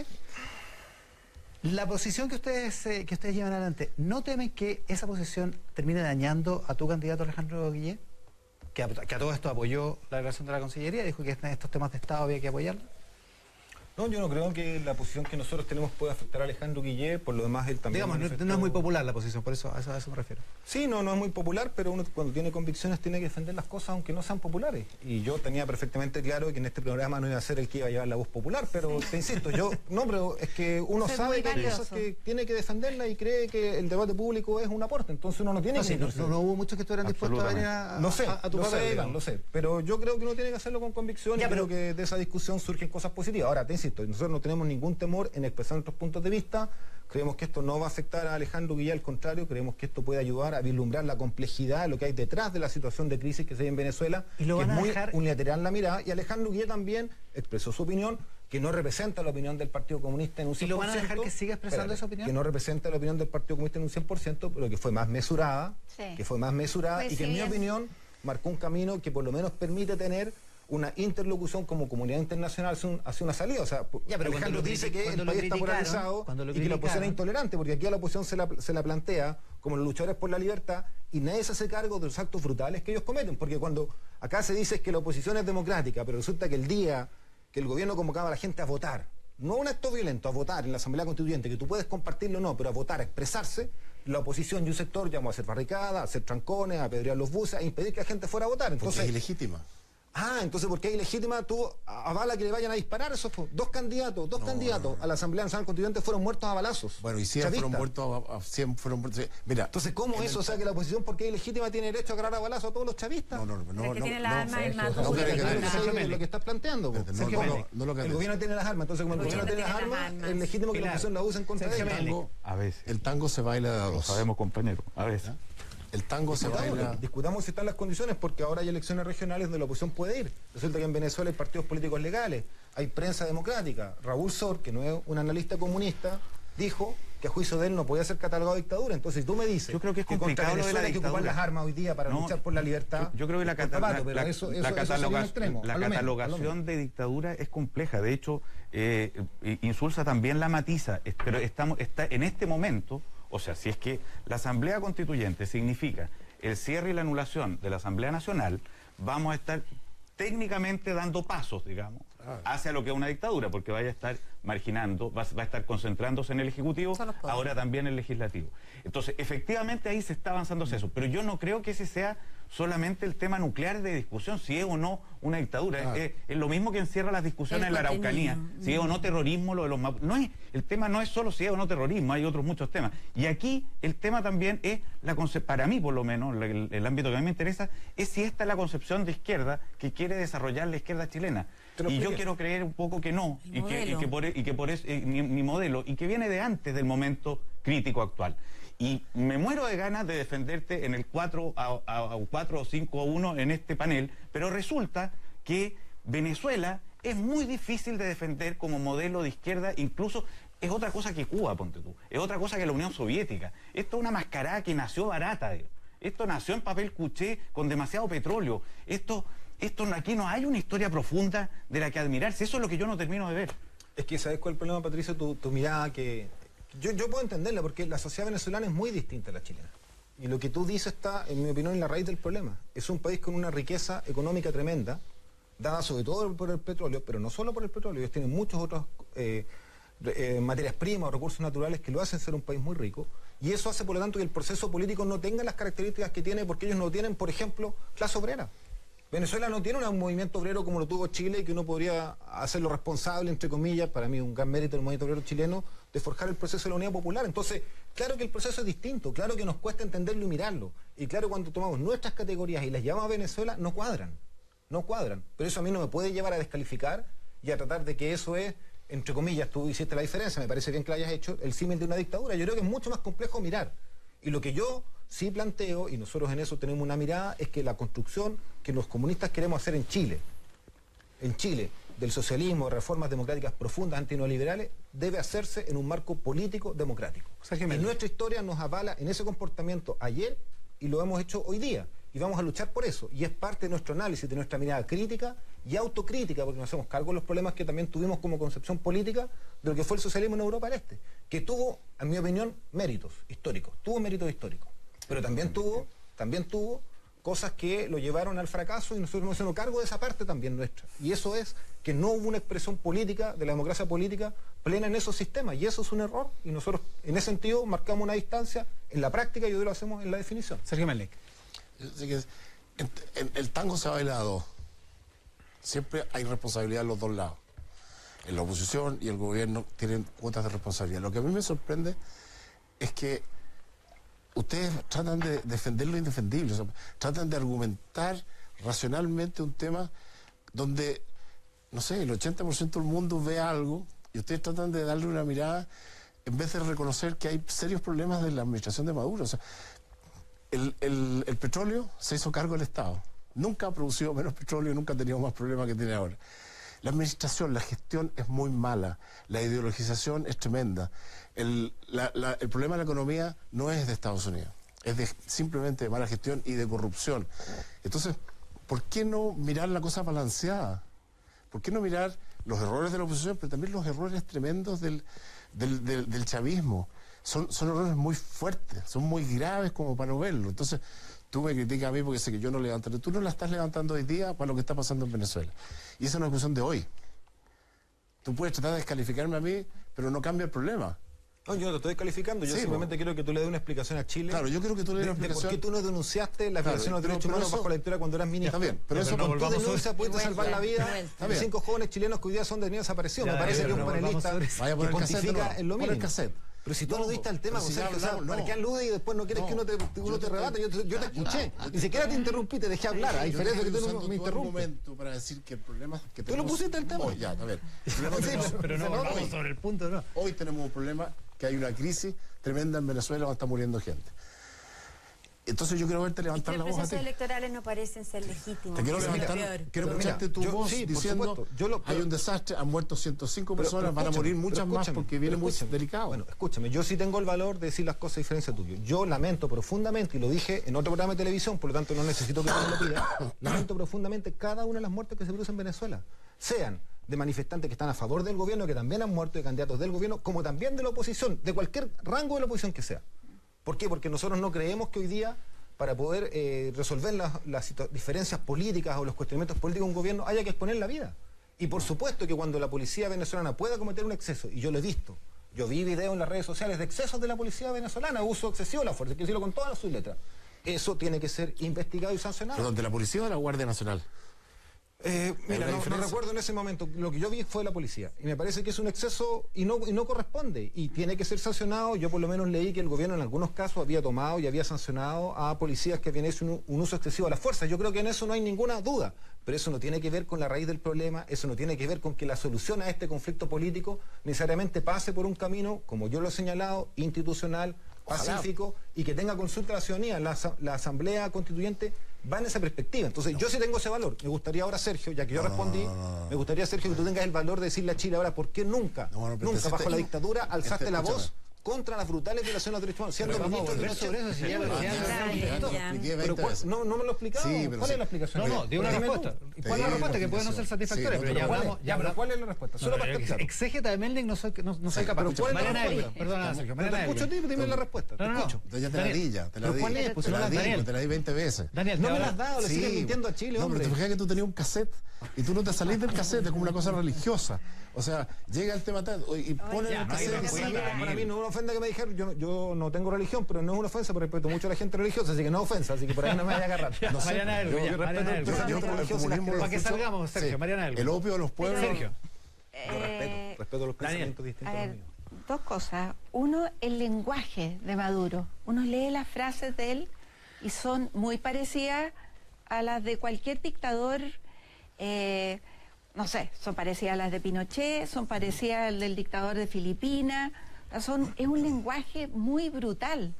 La posición que ustedes llevan adelante, ¿no temen que esa posición termine dañando a tu candidato Alejandro Guillé? Que a todo esto apoyó la declaración de la Consellería, dijo que en estos temas de Estado había que apoyarlo. No, yo no creo que la posición que nosotros tenemos pueda afectar a Alejandro Guillé, por lo demás él también... Digamos, no es muy popular la posición, por eso a eso me refiero. Sí, no es muy popular, pero uno cuando tiene convicciones tiene que defender las cosas aunque no sean populares. Y yo tenía perfectamente claro que en este programa no iba a ser el que iba a llevar la voz popular, pero te insisto, pero es que uno sabe que hay cosas que tiene que defenderla y cree que el debate público es un aporte, entonces uno no tiene que... No hubo muchos que estuvieran dispuestos a venir a tu papel. Lo sé, pero yo creo que uno tiene que hacerlo con convicción y creo que de esa discusión surgen cosas positivas. Ahora, te insisto, nosotros no tenemos ningún temor en expresar nuestros puntos de vista. Creemos que esto no va a afectar a Alejandro Guillé, al contrario, creemos que esto puede ayudar a vislumbrar la complejidad, lo que hay detrás de la situación de crisis que se ve en Venezuela, que es muy unilateral la mirada, y Alejandro Guillé también expresó su opinión, que no representa la opinión del Partido Comunista en un 100%. ¿Y lo van a dejar que siga expresando esa opinión? Que no representa la opinión del Partido Comunista en un 100%, pero que fue más mesurada, y que en mi opinión marcó un camino que por lo menos permite tener una interlocución como comunidad internacional hacia una salida. O sea, pero Alejandro dice que el país está polarizado y que la oposición es intolerante, porque aquí a la oposición se la plantea como los luchadores por la libertad y nadie se hace cargo de los actos brutales que ellos cometen, porque cuando acá se dice que la oposición es democrática, pero resulta que el día que el gobierno convocaba a la gente a votar, no un acto violento, a votar en la Asamblea Constituyente, que tú puedes compartirlo o no, pero a votar, a expresarse, la oposición y un sector llamó a hacer barricadas, a hacer trancones, a apedrear los buses, a impedir que la gente fuera a votar. Entonces, porque es ilegítima. Entonces, ¿por qué es ilegítima? Tú avala que le vayan a disparar esos dos candidatos a la Asamblea Nacional Constituyente fueron muertos a balazos. Bueno, y 100 fueron muertos Mira, entonces, ¿cómo eso? O sea, que la oposición, porque es ilegítima, tiene derecho a agarrar a balazos a todos los chavistas. No, que tiene las armas en más lo que estás planteando. El gobierno tiene las armas, entonces como el gobierno tiene las armas, es legítimo que la oposición la use en contra de ellos. A veces. El tango se baila de a dos. Lo sabemos, compañero, a veces. El tango se baila. Discutamos si están las condiciones, porque ahora hay elecciones regionales donde la oposición puede ir. Resulta que en Venezuela hay partidos políticos legales, hay prensa democrática. Raúl Sor, que no es un analista comunista, dijo que a juicio de él no podía ser catalogado dictadura. Entonces, si tú me dices, yo creo que es complicado lo de la hay que ocupar las armas hoy día para luchar por la libertad. Yo creo que la catalogación de dictadura es compleja. De hecho, Insulza también la matiza, pero está en este momento. O sea, si es que la Asamblea Constituyente significa el cierre y la anulación de la Asamblea Nacional, vamos a estar técnicamente dando pasos, digamos, hacia lo que es una dictadura, porque vaya a estar marginando, va a estar concentrándose en el Ejecutivo, ahora también en el Legislativo. Entonces, efectivamente ahí se está avanzando hacia eso, pero yo no creo que ese sea solamente el tema nuclear de discusión, si es o no una dictadura. Es lo mismo que encierra las discusiones en la Araucanía, si es o no terrorismo, lo de los el tema no es solo si es o no terrorismo, hay otros muchos temas. Y aquí el tema también es, para mí por lo menos, el ámbito que a mí me interesa, es si esta es la concepción de izquierda que quiere desarrollar la izquierda chilena. Y yo quiero creer un poco que no, y que por eso mi modelo, y que viene de antes del momento crítico actual. Y me muero de ganas de defenderte en el 4 o 5-1 en este panel, pero resulta que Venezuela es muy difícil de defender como modelo de izquierda, incluso es otra cosa que Cuba, ponte tú, es otra cosa que la Unión Soviética. Esto es una mascarada que nació barata, esto nació en papel cuché con demasiado petróleo, esto aquí no hay una historia profunda de la que admirarse, eso es lo que yo no termino de ver. Es que ¿sabes cuál es el problema, Patricio? Tu mirada que... Yo puedo entenderla, porque la sociedad venezolana es muy distinta a la chilena. Y lo que tú dices está, en mi opinión, en la raíz del problema. Es un país con una riqueza económica tremenda, dada sobre todo por el petróleo, pero no solo por el petróleo. Ellos tienen muchos otros materias primas o recursos naturales que lo hacen ser un país muy rico. Y eso hace, por lo tanto, que el proceso político no tenga las características que tiene, porque ellos no tienen, por ejemplo, clase obrera. Venezuela no tiene un movimiento obrero como lo tuvo Chile, y que uno podría hacerlo responsable, entre comillas, para mí un gran mérito del movimiento obrero chileno, de forjar el proceso de la unidad popular. Entonces, claro que el proceso es distinto, claro que nos cuesta entenderlo y mirarlo. Y claro, cuando tomamos nuestras categorías y las llevamos a Venezuela, no cuadran. Pero eso a mí no me puede llevar a descalificar y a tratar de que eso es, entre comillas, tú hiciste la diferencia, me parece bien que la hayas hecho, el símil de una dictadura. Yo creo que es mucho más complejo mirar. Y lo que yo sí planteo, y nosotros en eso tenemos una mirada, es que la construcción que los comunistas queremos hacer en Chile, del socialismo, de reformas democráticas profundas, antineoliberales, debe hacerse en un marco político democrático. Y nuestra historia nos avala en ese comportamiento ayer, y lo hemos hecho hoy día. Y vamos a luchar por eso. Y es parte de nuestro análisis, de nuestra mirada crítica y autocrítica, porque nos hacemos cargo de los problemas que también tuvimos como concepción política de lo que fue el socialismo en Europa del Este, que tuvo, en mi opinión, méritos históricos. Pero también tuvo cosas que lo llevaron al fracaso, y nosotros nos hacemos cargo de esa parte también nuestra. Y eso es que no hubo una expresión política de la democracia política plena en esos sistemas, y eso es un error, y nosotros en ese sentido marcamos una distancia en la práctica y hoy lo hacemos en la definición. Sergio Melnik. El tango se baila a dos. Siempre hay responsabilidad en los dos lados. En la oposición y el gobierno tienen cuotas de responsabilidad. Lo que a mí me sorprende es que ustedes tratan de defender lo indefendible, o sea, tratan de argumentar racionalmente un tema donde, no sé, el 80% del mundo ve algo y ustedes tratan de darle una mirada en vez de reconocer que hay serios problemas de la administración de Maduro. O sea, el petróleo se hizo cargo del Estado. Nunca ha producido menos petróleo y nunca ha tenido más problemas que tiene ahora. La administración, la gestión es muy mala, la ideologización es tremenda. El problema de la economía no es de Estados Unidos, es simplemente de mala gestión y de corrupción. Entonces, ¿por qué no mirar la cosa balanceada? ¿Por qué no mirar los errores de la oposición, pero también los errores tremendos del chavismo? Son errores muy fuertes, son muy graves como para no verlo. Entonces, tú me criticas a mí porque sé que yo no levanto. Tú no la estás levantando hoy día para lo que está pasando en Venezuela. Y esa es una discusión de hoy. Tú puedes tratar de descalificarme a mí, pero no cambia el problema. No, yo no te estoy calificando, yo simplemente quiero que tú le des una explicación a Chile. Claro, yo creo que tú le des una explicación. ¿Por qué tú no denunciaste la violación de los derechos humanos bajo la lectura cuando eras ministro? Está bien, pero eso con tu denuncia pudiste salvar la vida de 5 jóvenes chilenos que hoy día son detenidos desaparecidos. Me parece que un panelista que pontifica en lo mínimo. Pero si tú aludiste al tema, José, ¿para qué aludes y después no quieres que uno te rebate? Yo te escuché. Ni siquiera te interrumpí, te dejé hablar. A diferencia de que tú no me interrumpes. Un momento para decir que el problema es que tú lo pusiste el tema. Ya, a ver. Pero no vamos sobre el punto, ¿no? Hoy tenemos un problema, que hay una crisis tremenda en Venezuela donde está muriendo gente. Entonces yo quiero verte levantar la voz a ti. Los procesos electorales no parecen ser legítimos. Te quiero levantar, quiero escucharte tu voz diciendo hay un desastre, han muerto 105 personas, van a morir muchas más porque viene muy delicado. Bueno, escúchame, yo sí tengo el valor de decir las cosas a diferencia tuyo. Yo lamento profundamente, y lo dije en otro programa de televisión, por lo tanto no necesito que tú me lo pidas, lamento profundamente cada una de las muertes que se producen en Venezuela. Sean de manifestantes que están a favor del gobierno, que también han muerto, de candidatos del gobierno, como también de la oposición, de cualquier rango de la oposición que sea. ¿Por qué? Porque nosotros no creemos que hoy día, para poder resolver las diferencias políticas o los cuestionamientos políticos de un gobierno, haya que exponer la vida. Y por supuesto que cuando la policía venezolana pueda cometer un exceso, y yo lo he visto, yo vi videos en las redes sociales de excesos de la policía venezolana, uso excesivo de la fuerza, quiero decirlo con todas sus letras, eso tiene que ser investigado y sancionado. ¿Pero de la policía o de la Guardia Nacional? Mira, no recuerdo en ese momento. Lo que yo vi fue la policía. Y me parece que es un exceso y no corresponde. Y tiene que ser sancionado. Yo por lo menos leí que el gobierno en algunos casos había tomado y había sancionado a policías que habían hecho un uso excesivo de la fuerza. Yo creo que en eso no hay ninguna duda. Pero eso no tiene que ver con la raíz del problema. Eso no tiene que ver con que la solución a este conflicto político necesariamente pase por un camino, como yo lo he señalado, institucional, pacífico, y que tenga consulta a la ciudadanía. La Asamblea Constituyente va en esa perspectiva. Entonces, yo sí tengo ese valor. Me gustaría ahora, Sergio, ya que yo respondí, me gustaría, Sergio, que tú tengas el valor de decirle a Chile ahora por qué nunca bajo la dictadura alzaste la voz contra las brutales violaciones de los derechos humanos, siendo ministro de no me lo explicaba. Sí, ¿Cuál es la explicación? No, di una respuesta. ¿Cuál es la respuesta? Que puede no ser satisfactoria, pero ya hablamos. Pero ¿cuál es la respuesta? Solo para estar claro. Exégeta de Melnik no soy capaz. Mariana Elwin, perdona, Sergio. Te escucho a ti, dime la respuesta. Te escucho. Ya te la di, ya. Te la di. ¿Cuál es? Pues te la di 20 veces. Daniel, no me la has dado, le sigues mintiendo a Chile, hombre. No, pero te fijas que tú tenías un cassette y tú no te salís del cassette, es como una cosa religiosa. O sea, llega el tema y pone el cassette. Para mí no es una ofensa que me dijeron, yo no tengo religión, pero no es una ofensa, pero respeto mucho a la gente religiosa, así que no es ofensa, así que por ahí no me vaya a agarrar. Mariana Elwin, para que salgamos, Sergio, Mariana Elwin. El opio de los pueblos. Sergio. Yo respeto los pensamientos distintos. Dos cosas. Uno, el lenguaje de Maduro. Uno lee las frases de él y son muy parecidas a las de cualquier dictador, no sé, son parecidas a las de Pinochet, son parecidas al del dictador de Filipinas. Es un lenguaje muy brutal,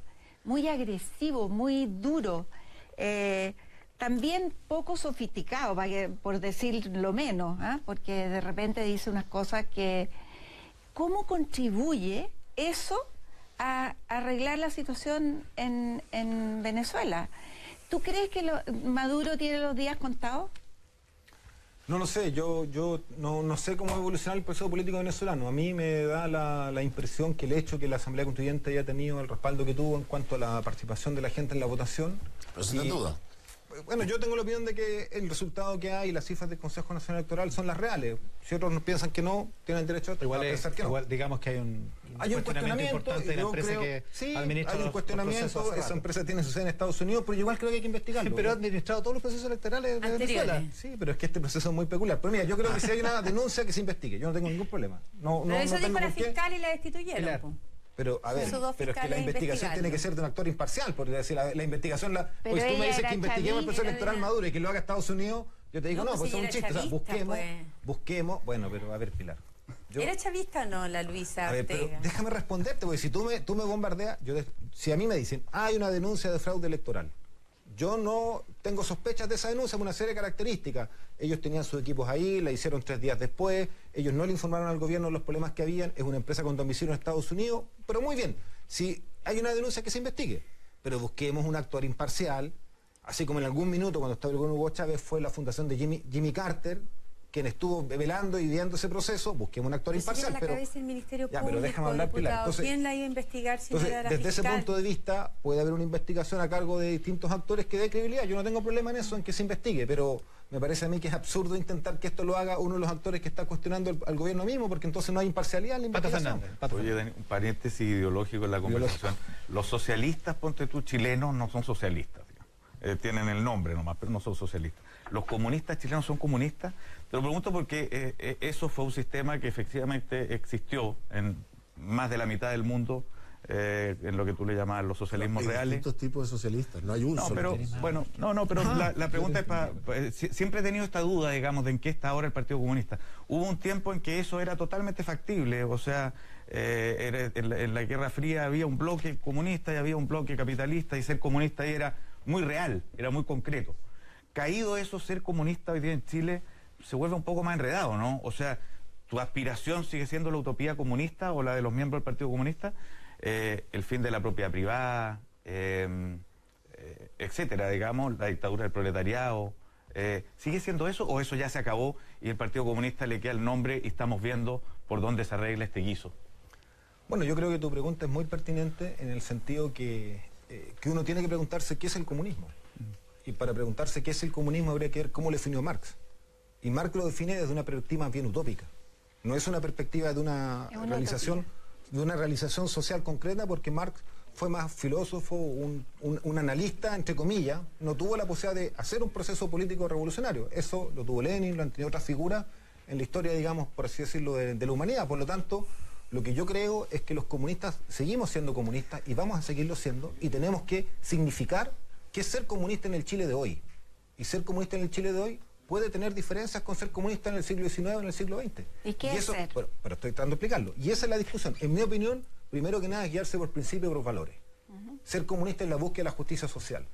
muy agresivo, muy duro, también poco sofisticado, por decir lo menos, porque de repente dice unas cosas que... ¿Cómo contribuye eso a arreglar la situación en Venezuela? ¿Tú crees que Maduro tiene los días contados? No lo sé, yo no sé cómo va a evolucionar el proceso político venezolano. A mí me da la impresión que el hecho que la Asamblea Constituyente haya tenido el respaldo que tuvo en cuanto a la participación de la gente en la votación... Pero sin duda. Bueno, yo tengo la opinión de que el resultado que hay y las cifras del Consejo Nacional Electoral son las reales. Si otros nos piensan que no, tienen derecho a pensar que no. Igual digamos que hay un cuestionamiento importante de la empresa que administra hay un cuestionamiento, esa empresa tiene su sede en Estados Unidos, pero igual creo que hay que investigarlo. Pero ha administrado todos los procesos electorales de Venezuela. Sí, pero es que este proceso es muy peculiar. Pero mira, yo creo que si hay una denuncia que se investigue, yo no tengo ningún problema. Pero eso dijo la fiscal y la destituyeron. Pero, a ver, pero es que la investigación tiene que ser de un actor imparcial, porque decir, la investigación, pues tú me dices que investiguemos el proceso electoral Maduro y que lo haga Estados Unidos, yo te digo, no, pues es un chiste, chavista, o sea, busquemos, bueno, pero a ver, Pilar. ¿Era chavista o no la Luisa Ortega? Pero déjame responderte, porque si tú me bombardeas, si a mí me dicen, hay una denuncia de fraude electoral, yo no tengo sospechas de esa denuncia por una serie de características. Ellos tenían sus equipos ahí, la hicieron 3 días después, ellos no le informaron al gobierno de los problemas que habían, es una empresa con domicilio en Estados Unidos, pero muy bien, si hay una denuncia que se investigue, pero busquemos un actuar imparcial, así como en algún minuto cuando estaba el gobierno Hugo Chávez fue la fundación de Jimmy Carter, quien estuvo velando y viendo ese proceso, busquemos un actor imparcial. La cabeza del Ministerio Público, pero déjame hablar, Pilar. Entonces, ¿quién la iba a investigar si no era la desde fiscal? ese punto de vista, puede haber una investigación a cargo de distintos actores que dé credibilidad. Yo no tengo problema en eso, en que se investigue, pero me parece a mí que es absurdo intentar que esto lo haga uno de los actores que está cuestionando al gobierno mismo, porque entonces no hay imparcialidad en la investigación. Oye, un paréntesis ideológico en la conversación. Los socialistas, ponte tú, chilenos, no son socialistas. Tienen el nombre nomás, pero no son socialistas. Los comunistas chilenos son comunistas. Te lo pregunto porque eso fue un sistema que efectivamente existió en más de la mitad del mundo, en lo que tú le llamas los socialismos reales. Hay distintos tipos de socialistas, no hay un solo. Pero, bueno, pero la pregunta es siempre he tenido esta duda, digamos, de en qué está ahora el Partido Comunista. Hubo un tiempo en que eso era totalmente factible, o sea, en la Guerra Fría había un bloque comunista y había un bloque capitalista, y ser comunista ahí era muy real, era muy concreto. Caído eso, ser comunista hoy día en Chile se vuelve un poco más enredado, ¿no? O sea, ¿tu aspiración sigue siendo la utopía comunista o la de los miembros del Partido Comunista? El fin de la propiedad privada, etcétera, digamos, la dictadura del proletariado. ¿Sigue siendo eso o eso ya se acabó y el Partido Comunista le queda el nombre y estamos viendo por dónde se arregla este guiso? Bueno, yo creo que tu pregunta es muy pertinente en el sentido que uno tiene que preguntarse qué es el comunismo. Y para preguntarse qué es el comunismo habría que ver cómo lo definió Marx. Y Marx lo define desde una perspectiva bien utópica. No es una perspectiva de una realización social concreta, porque Marx fue más filósofo, un analista, entre comillas, no tuvo la posibilidad de hacer un proceso político revolucionario. Eso lo tuvo Lenin, lo han tenido otras figuras en la historia, digamos, por así decirlo, de la humanidad. Por lo tanto, lo que yo creo es que los comunistas seguimos siendo comunistas y vamos a seguirlo siendo, y tenemos que significar qué es ser comunista en el Chile de hoy. Y ser comunista en el Chile de hoy puede tener diferencias con ser comunista en el siglo XIX o en el siglo XX. ¿Y qué es ser? Pero estoy tratando de explicarlo. Y esa es la discusión. En mi opinión, primero que nada es guiarse por principios y por valores. Ser comunista es la búsqueda de la justicia social.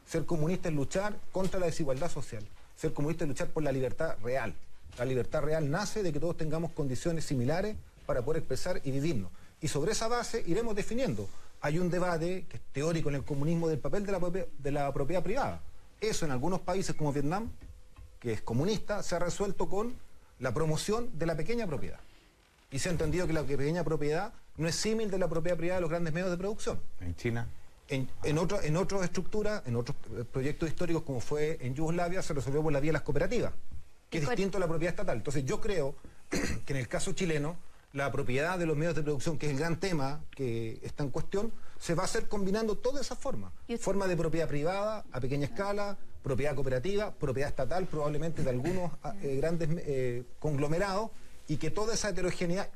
Ser comunista es luchar contra la desigualdad social. Ser comunista es luchar por la libertad real. La libertad real nace de que todos tengamos condiciones similares para poder expresar y vivirnos. Y sobre esa base iremos definiendo. Hay un debate que es teórico en el comunismo del papel de la propiedad privada. Eso en algunos países como Vietnam, que es comunista, se ha resuelto con la promoción de la pequeña propiedad. Y se ha entendido que la pequeña propiedad no es símil de la propiedad privada de los grandes medios de producción. En China. En otras estructuras, en otros proyectos históricos, como fue en Yugoslavia, se resolvió por la vía de las cooperativas, que es distinto a la propiedad estatal. Entonces yo creo que en el caso chileno, la propiedad de los medios de producción, que es el gran tema que está en cuestión, se va a hacer combinando todas esas formas. Forma de propiedad privada a pequeña escala, propiedad cooperativa, propiedad estatal, probablemente de algunos grandes conglomerados, y que toda esa heterogeneidad,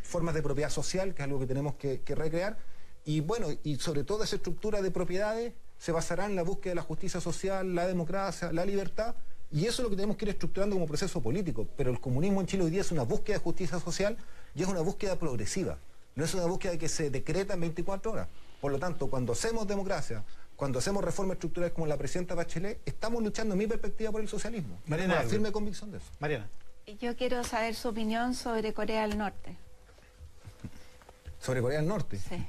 formas de propiedad social, que es algo que tenemos que recrear, y bueno, y sobre todo esa estructura de propiedades se basará en la búsqueda de la justicia social, la democracia, la libertad, y eso es lo que tenemos que ir estructurando como proceso político. Pero el comunismo en Chile hoy día es una búsqueda de justicia social y es una búsqueda progresiva, no es una búsqueda que se decreta en 24 horas. Por lo tanto, cuando hacemos democracia, cuando hacemos reformas estructurales como la presidenta Bachelet, estamos luchando, en mi perspectiva, por el socialismo. Mariana, una firme convicción de eso. Mariana. Yo quiero saber su opinión sobre Corea del Norte. ¿Sobre Corea del Norte? Sí.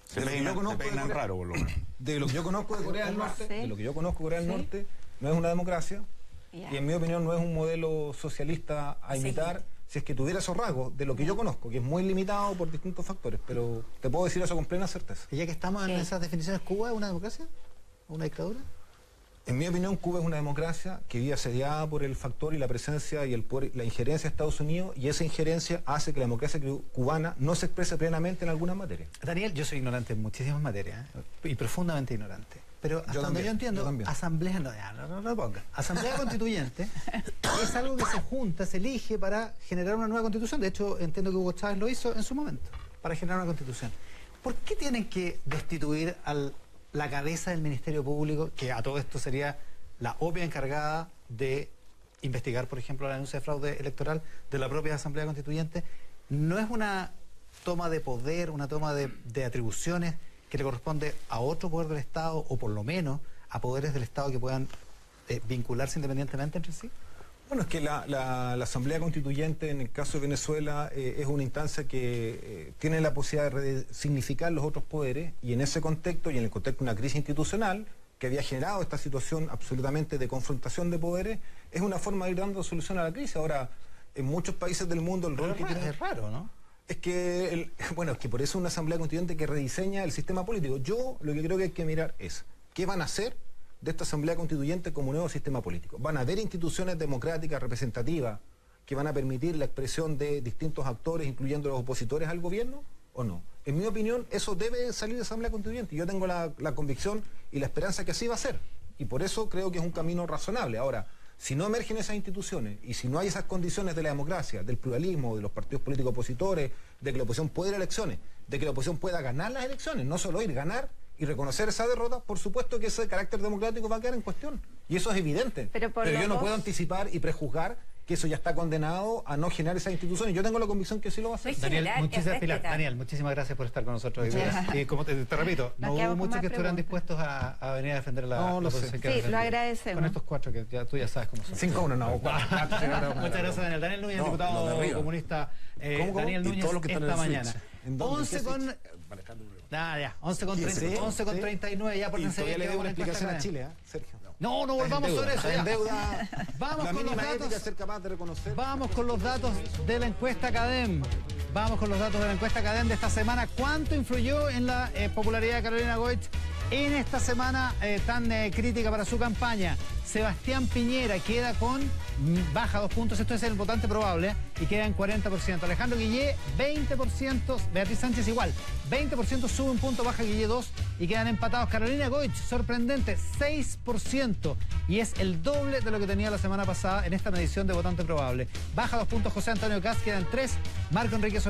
Se peinan raro, por lo menos. De lo que yo conozco de Corea del Norte, no es una democracia, y en mi opinión no es un modelo socialista a imitar, si es que tuviera esos rasgos, de lo que yo conozco, que es muy limitado por distintos factores, pero te puedo decir eso con plena certeza. Y ya que estamos en esas definiciones, ¿Cuba es una democracia? ¿Una dictadura? En mi opinión, Cuba es una democracia que vive asediada por el factor y la presencia y el poder, la injerencia de Estados Unidos, y esa injerencia hace que la democracia cubana no se exprese plenamente en algunas materias. Daniel, yo soy ignorante en muchísimas materias, y profundamente ignorante. Pero hasta donde yo entiendo, asamblea, no ponga. Asamblea constituyente es algo que se junta, se elige para generar una nueva constitución. De hecho, entiendo que Hugo Chávez lo hizo en su momento, para generar una constitución. ¿Por qué tienen que destituir la cabeza del Ministerio Público, que a todo esto sería la obvia encargada de investigar, por ejemplo, la denuncia de fraude electoral de la propia Asamblea Constituyente? ¿No es una toma de poder, una toma de atribuciones que le corresponde a otro poder del Estado, o por lo menos a poderes del Estado que puedan vincularse independientemente entre sí? Bueno, es que la Asamblea Constituyente, en el caso de Venezuela, es una instancia que tiene la posibilidad de significar los otros poderes, y en ese contexto, y en el contexto de una crisis institucional, que había generado esta situación absolutamente de confrontación de poderes, es una forma de ir dando solución a la crisis. Ahora, en muchos países del mundo el rol que tiene... Es raro, ¿no? Es que, es que por eso es una asamblea constituyente que rediseña el sistema político. Yo lo que creo que hay que mirar es, ¿qué van a hacer de esta asamblea constituyente como nuevo sistema político? ¿Van a haber instituciones democráticas representativas que van a permitir la expresión de distintos actores, incluyendo los opositores al gobierno, o no? En mi opinión, eso debe salir de asamblea constituyente. Yo tengo la convicción y la esperanza que así va a ser. Y por eso creo que es un camino razonable. Ahora, si no emergen esas instituciones y si no hay esas condiciones de la democracia, del pluralismo, de los partidos políticos opositores, de que la oposición pueda ir a elecciones, de que la oposición pueda ganar las elecciones, no solo ir, ganar y reconocer esa derrota, por supuesto que ese carácter democrático va a quedar en cuestión. Y eso es evidente. Pero yo no puedo anticipar y prejuzgar que eso ya está condenado a no generar esas instituciones. Yo tengo la convicción que sí lo va a hacer. Daniel, muchísimas gracias por estar con nosotros hoy día. Como te repito, no hubo muchos que estuvieran dispuestos a venir a defender la posición que sí, lo agradecemos. Con estos 4 que tú ya sabes cómo son. 5-1, no. Muchas gracias, Daniel. Daniel Núñez, diputado comunista. Daniel Núñez esta mañana. 11 con... 11 con 39 ya por y todavía le debo una explicación a Chile, Sergio. No volvamos sobre eso. En deuda, vamos con los datos. Ser capaz de reconocer. Vamos con los datos de la encuesta CADEM. Vamos con los datos de la encuesta CADEM de esta semana. ¿Cuánto influyó en la popularidad de Carolina Goich en esta semana tan crítica para su campaña? Sebastián Piñera queda con baja 2 puntos, esto es el votante probable, y queda en 40%. Alejandro Guillé, 20%, Beatriz Sánchez igual, 20% sube un punto, baja Guillé 2 y quedan empatados. Carolina Goich, sorprendente, 6%, y es el doble de lo que tenía la semana pasada en esta medición de votante probable. Baja 2 puntos José Antonio Kast, queda en 3, Marco Enrique